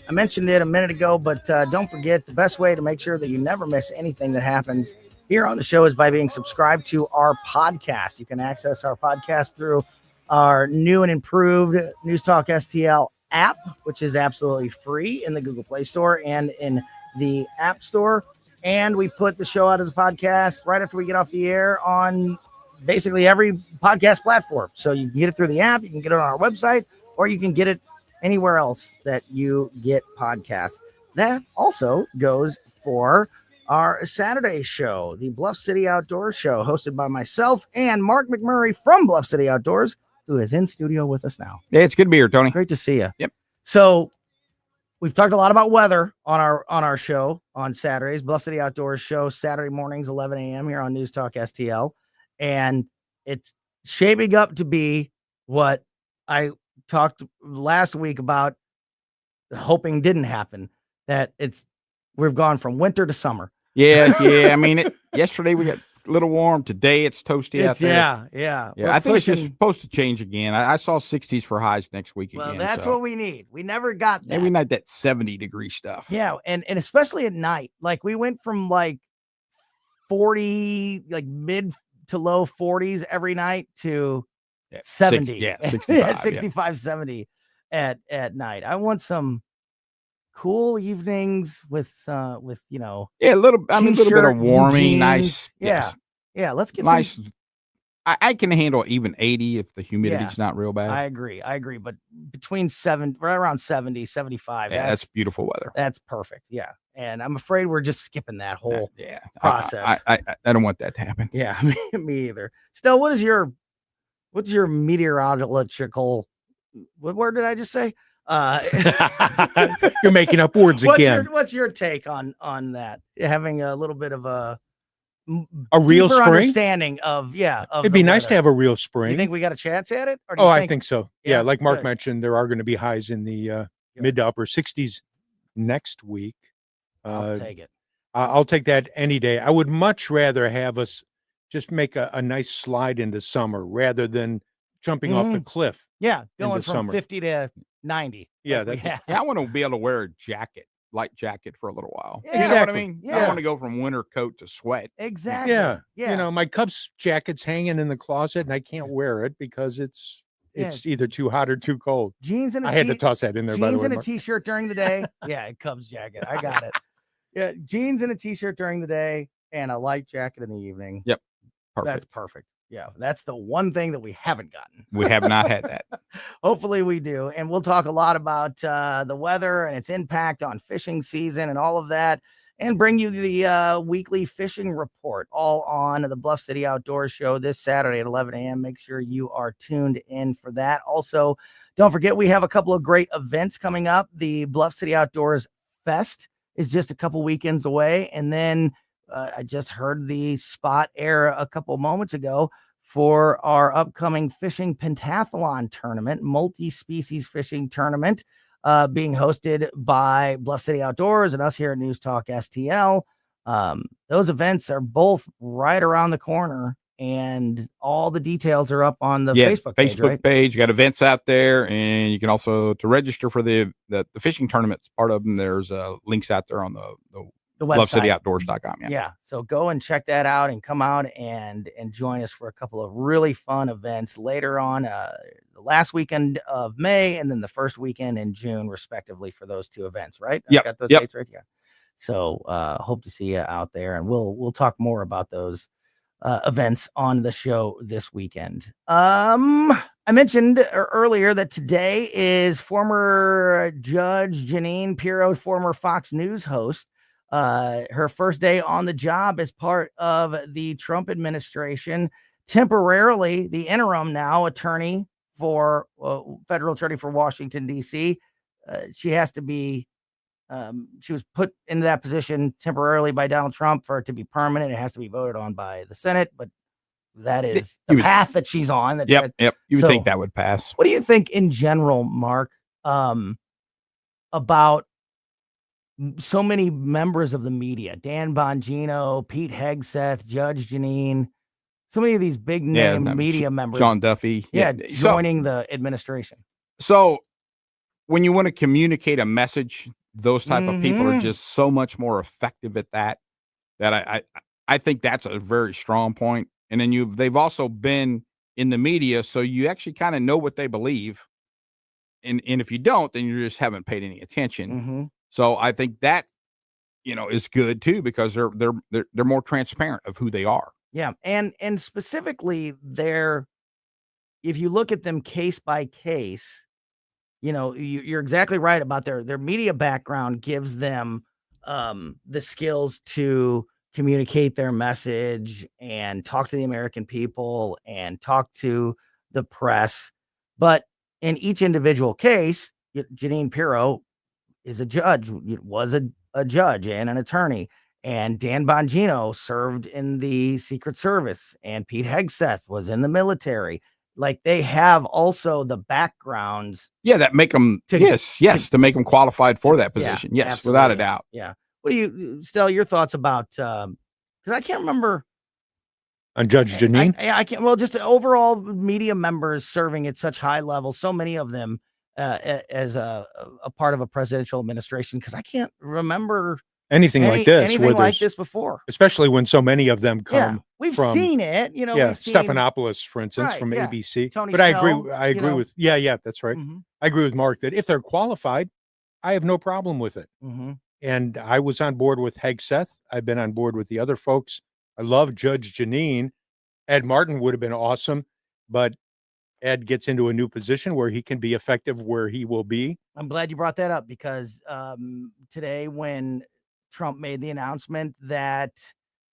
I mentioned it a minute ago, but don't forget, the best way to make sure that you never miss anything that happens here on the show is by being subscribed to our podcast. You can access our podcast through our new and improved News Talk STL app, which is absolutely free in the Google Play Store and in the App Store. And we put the show out as a podcast right after we get off the air on basically every podcast platform. So you can get it through the app, you can get it on our website, or you can get it anywhere else that you get podcasts. That also goes for our Saturday show, the Bluff City Outdoors show, hosted by myself and Mark McMurray from Bluff City Outdoors, who is in studio with us now. Yeah, it's good to be here, Tony. Great to see you. Yep. So we've talked a lot about weather on our show on Saturdays, Bluff City Outdoors show, Saturday mornings, 11 a.m. here on News Talk STL. And it's shaping up to be what I talked last week about, hoping didn't happen, that we've gone from winter to summer. Yeah. I mean, yesterday we got a little warm. Today it's toasty out there. Yeah. I think it's just supposed to change again. I saw 60s for highs next week again. Well, that's what we need. We never got that. Yeah, we need that 70-degree stuff. Yeah, and especially at night. Like, we went from like 40, like mid to low 40s every night to 70. 65, 70 at night. I want some cool evenings with a little bit of warming, jeans. nice. Yeah, let's get nice. some. I can handle even 80 if the humidity's not real bad. I agree, but between right around 70, 75. Yeah, that's beautiful weather. That's perfect. Yeah. And I'm afraid we're just skipping that whole process. I don't want that to happen. Yeah, me either. Still, what's your meteorological, what word did I just say? You're making up words again. What's your take on that? Having a little bit of a real spring understanding of it'd be nice to have a real spring. You think we got a chance at it? Or I think so. Yeah, like Mark mentioned, there are going to be highs in the mid to upper 60s next week. I'll take it. I'll take that any day. I would much rather have us just make a nice slide into summer rather than jumping off the cliff. Yeah, going from summer. 50 to 90. Yeah, I want to be able to wear a light jacket for a little while. Yeah. You know what I mean? Yeah. I don't want to go from winter coat to sweat. Exactly. Yeah. My Cubs jacket's hanging in the closet and I can't wear it because it's it's either too hot or too cold. Jeans and I had to toss that in there, by the jeans way. and a Mark. t-shirt during the day. Yeah, it Cubs jacket. I got it. Yeah, jeans and a t-shirt during the day and a light jacket in the evening. Yep. Perfect. That's perfect. Yeah, that's the one thing that we haven't gotten. We have not had that. Hopefully we do. And we'll talk a lot about the weather and its impact on fishing season and all of that, and bring you the weekly fishing report all on the Bluff City Outdoors Show this Saturday at 11 a.m. Make sure you are tuned in for that. Also, don't forget we have a couple of great events coming up. The Bluff City Outdoors Fest is just a couple weekends away. And then I just heard the spot air a couple moments ago for our upcoming fishing pentathlon tournament, multi-species fishing tournament, being hosted by Bluff City Outdoors and us here at News Talk STL. Those events are both right around the corner, and all the details are up on the Facebook page, right? You got events out there, and you can also, to register for the fishing tournaments, part of them, there's links out there on the website, BluffCityOutdoors.com. Yeah. So go and check that out and come out and join us for a couple of really fun events later on, the last weekend of May and then the first weekend in June, respectively, for those two events, right? Yep. Got those dates right? Yeah. So hope to see you out there, and we'll talk more about those events on the show this weekend. I mentioned earlier that today is former Judge Jeanine Pirro, former Fox News host. Her first day on the job as part of the Trump administration, temporarily the interim now attorney for federal attorney for Washington, D.C. She has to be, she was put into that position temporarily by Donald Trump for it to be permanent. It has to be voted on by the Senate, but that is the path that she's on. Yep. You would think that would pass. What do you think in general, Mark, about so many members of the media, Dan Bongino, Pete Hegseth, Judge Jeanine, so many of these big name media members, John Duffy, joining the administration. So when you want to communicate a message, those type of people are just so much more effective at that I think that's a very strong point. And then they've also been in the media, so you actually kind of know what they believe. And if you don't, then you just haven't paid any attention. So I think that, is good too, because they're more transparent of who they are. Yeah. And specifically if you look at them case by case, you're exactly right about their media background gives them the skills to communicate their message and talk to the American people and talk to the press. But in each individual case, Jeanine Pirro is a judge, was a judge and an attorney. And Dan Bongino served in the Secret Service, and Pete Hegseth was in the military. Like, they have also the backgrounds. Yeah, that make them, to make them qualified for that position. Yes, absolutely. Without a doubt. Yeah. What do you, Stell, your thoughts about, because I can't remember. On Judge Jeanine? I can't, well, just overall media members serving at such high levels, so many of them as a part of a presidential administration, because I can't remember anything like this before, especially when so many of them come. We've seen it, we've seen Stephanopoulos, for instance, from ABC. Tony but Snell, I agree with that's right. I agree with Mark that if they're qualified, I have no problem with it. And I was on board with Hegseth. I've been on board with the other folks. I love Judge Jeanine. Ed Martin would have been awesome, but Ed gets into a new position where he can be effective where he will be. I'm glad you brought that up, because today when Trump made the announcement that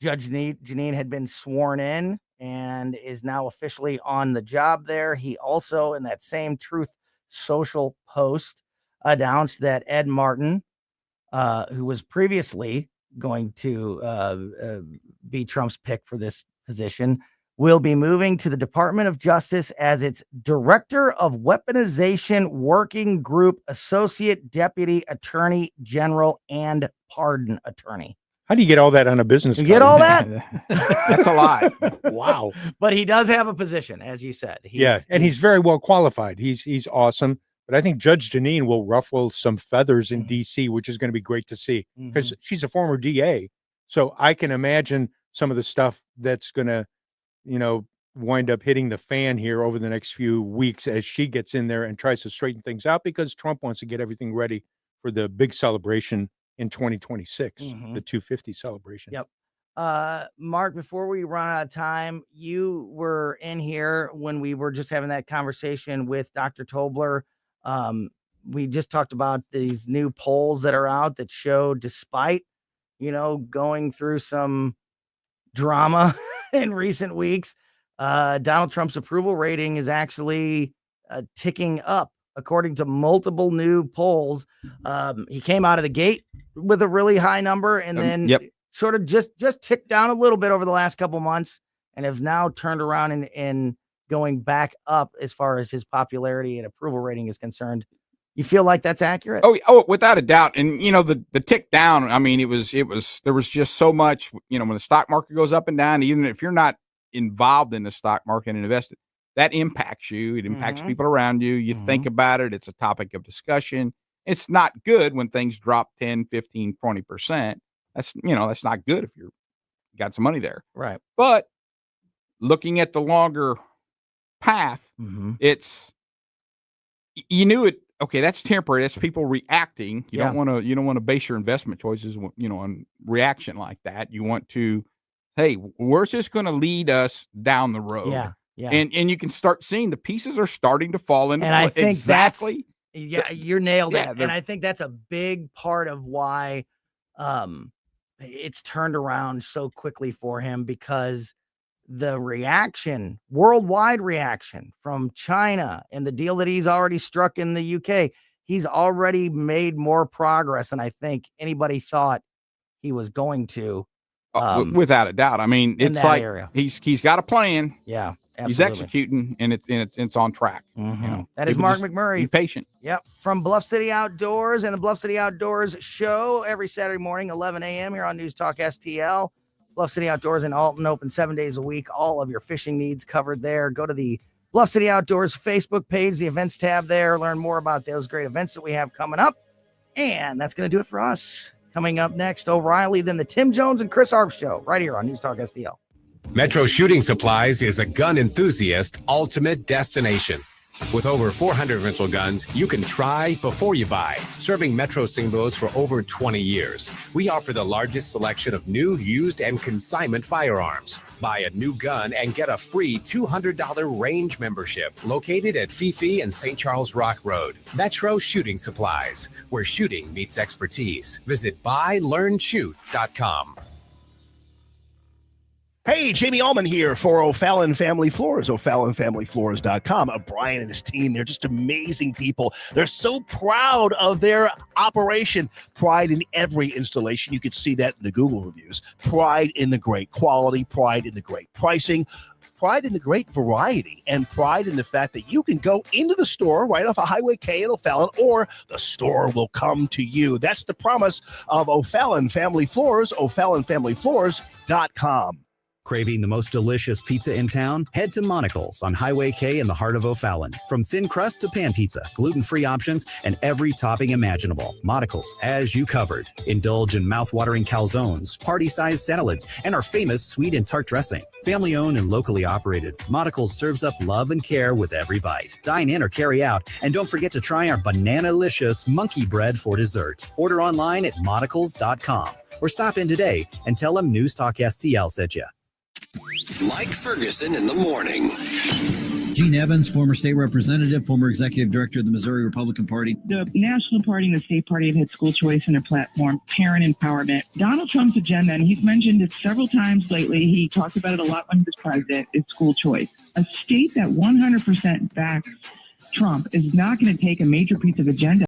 Judge Jeanine had been sworn in and is now officially on the job there, he also, in that same Truth Social post, announced that Ed Martin, who was previously going to be Trump's pick for this position, will be moving to the Department of Justice as its Director of Weaponization Working Group, Associate Deputy Attorney General, and Pardon Attorney. How do you get all that on a business card? Get all that? That's a lot. Wow. But he does have a position, as you said. And he's very well qualified. He's awesome. But I think Judge Jeanine will ruffle some feathers in D.C., which is going to be great to see, because she's a former DA. So I can imagine some of the stuff that's going to, wind up hitting the fan here over the next few weeks as she gets in there and tries to straighten things out, because Trump wants to get everything ready for the big celebration in 2026, the 250 celebration. Yep. Mark, before we run out of time, you were in here when we were just having that conversation with Dr. Tobler. We just talked about these new polls that are out that show, despite, going through some drama in recent weeks, Donald Trump's approval rating is actually ticking up, according to multiple new polls. He came out of the gate with a really high number, and then sort of just ticked down a little bit over the last couple months, and have now turned around and going back up as far as his popularity and approval rating is concerned. You feel like that's accurate? Oh, without a doubt. And the tick down, I mean, there was just so much, when the stock market goes up and down, even if you're not involved in the stock market and invested, that impacts you. It impacts people around you. You think about it. It's a topic of discussion. It's not good when things drop 10, 15, 20%. That's not good if you got some money there. Right. But looking at the longer path, it's, you knew it. Okay, that's temporary. That's people reacting. You don't want to base your investment choices, on reaction like that. You want to, hey, where's this going to lead us down the road? Yeah. And you can start seeing the pieces are starting to fall into place. And I think exactly. You nailed it. And I think that's a big part of why it's turned around so quickly for him, because the worldwide reaction from China and the deal that he's already struck in the UK, he's already made more progress than I think anybody thought he was going to. Without a doubt. I mean, it's like area. He's got a plan. Yeah, absolutely. He's executing, and it's on track. That is Mark McMurray. Be patient. Yep, from Bluff City Outdoors and the Bluff City Outdoors show every Saturday morning, 11 a.m. here on News Talk STL. Bluff City Outdoors in Alton, open 7 days a week. All of your fishing needs covered there. Go to the Bluff City Outdoors Facebook page, the events tab there. Learn more about those great events that we have coming up. And that's going to do it for us. Coming up next, O'Reilly, then the Tim Jones and Chris Arp show right here on News Talk STL. Metro Shooting Supplies is a gun enthusiast ultimate destination. With over 400 rental guns, you can try before you buy. Serving Metro Singlos for over 20 years, we offer the largest selection of new, used, and consignment firearms. Buy a new gun and get a free $200 range membership located at Fifi and St. Charles Rock Road. Metro Shooting Supplies, where shooting meets expertise. Visit buylearnshoot.com. Hey, Jamie Allman here for O'Fallon Family Floors, O'FallonFamilyFloors.com. Brian and his team, they're just amazing people. They're so proud of their operation. Pride in every installation. You can see that in the Google reviews. Pride in the great quality, pride in the great pricing, pride in the great variety, and pride in the fact that you can go into the store right off of Highway K at O'Fallon, or the store will come to you. That's the promise of O'Fallon Family Floors, O'FallonFamilyFloors.com. Craving the most delicious pizza in town? Head to Monocle's on Highway K in the heart of O'Fallon. From thin crust to pan pizza, gluten-free options, and every topping imaginable. Monocle's has you covered. Indulge in mouth-watering calzones, party-sized salads, and our famous sweet and tart dressing. Family-owned and locally operated, Monocle's serves up love and care with every bite. Dine in or carry out, and don't forget to try our banana-licious monkey bread for dessert. Order online at monocles.com or stop in today and tell them News Talk STL sent you. Mike Ferguson in the morning. Gene Evans, former state representative, former executive director of the Missouri Republican Party. The National Party and the state party have had school choice in their platform, parent empowerment. Donald Trump's agenda, and he's mentioned it several times lately, he talked about it a lot when he was president, is school choice. A state that 100% backs Trump is not going to take a major piece of agenda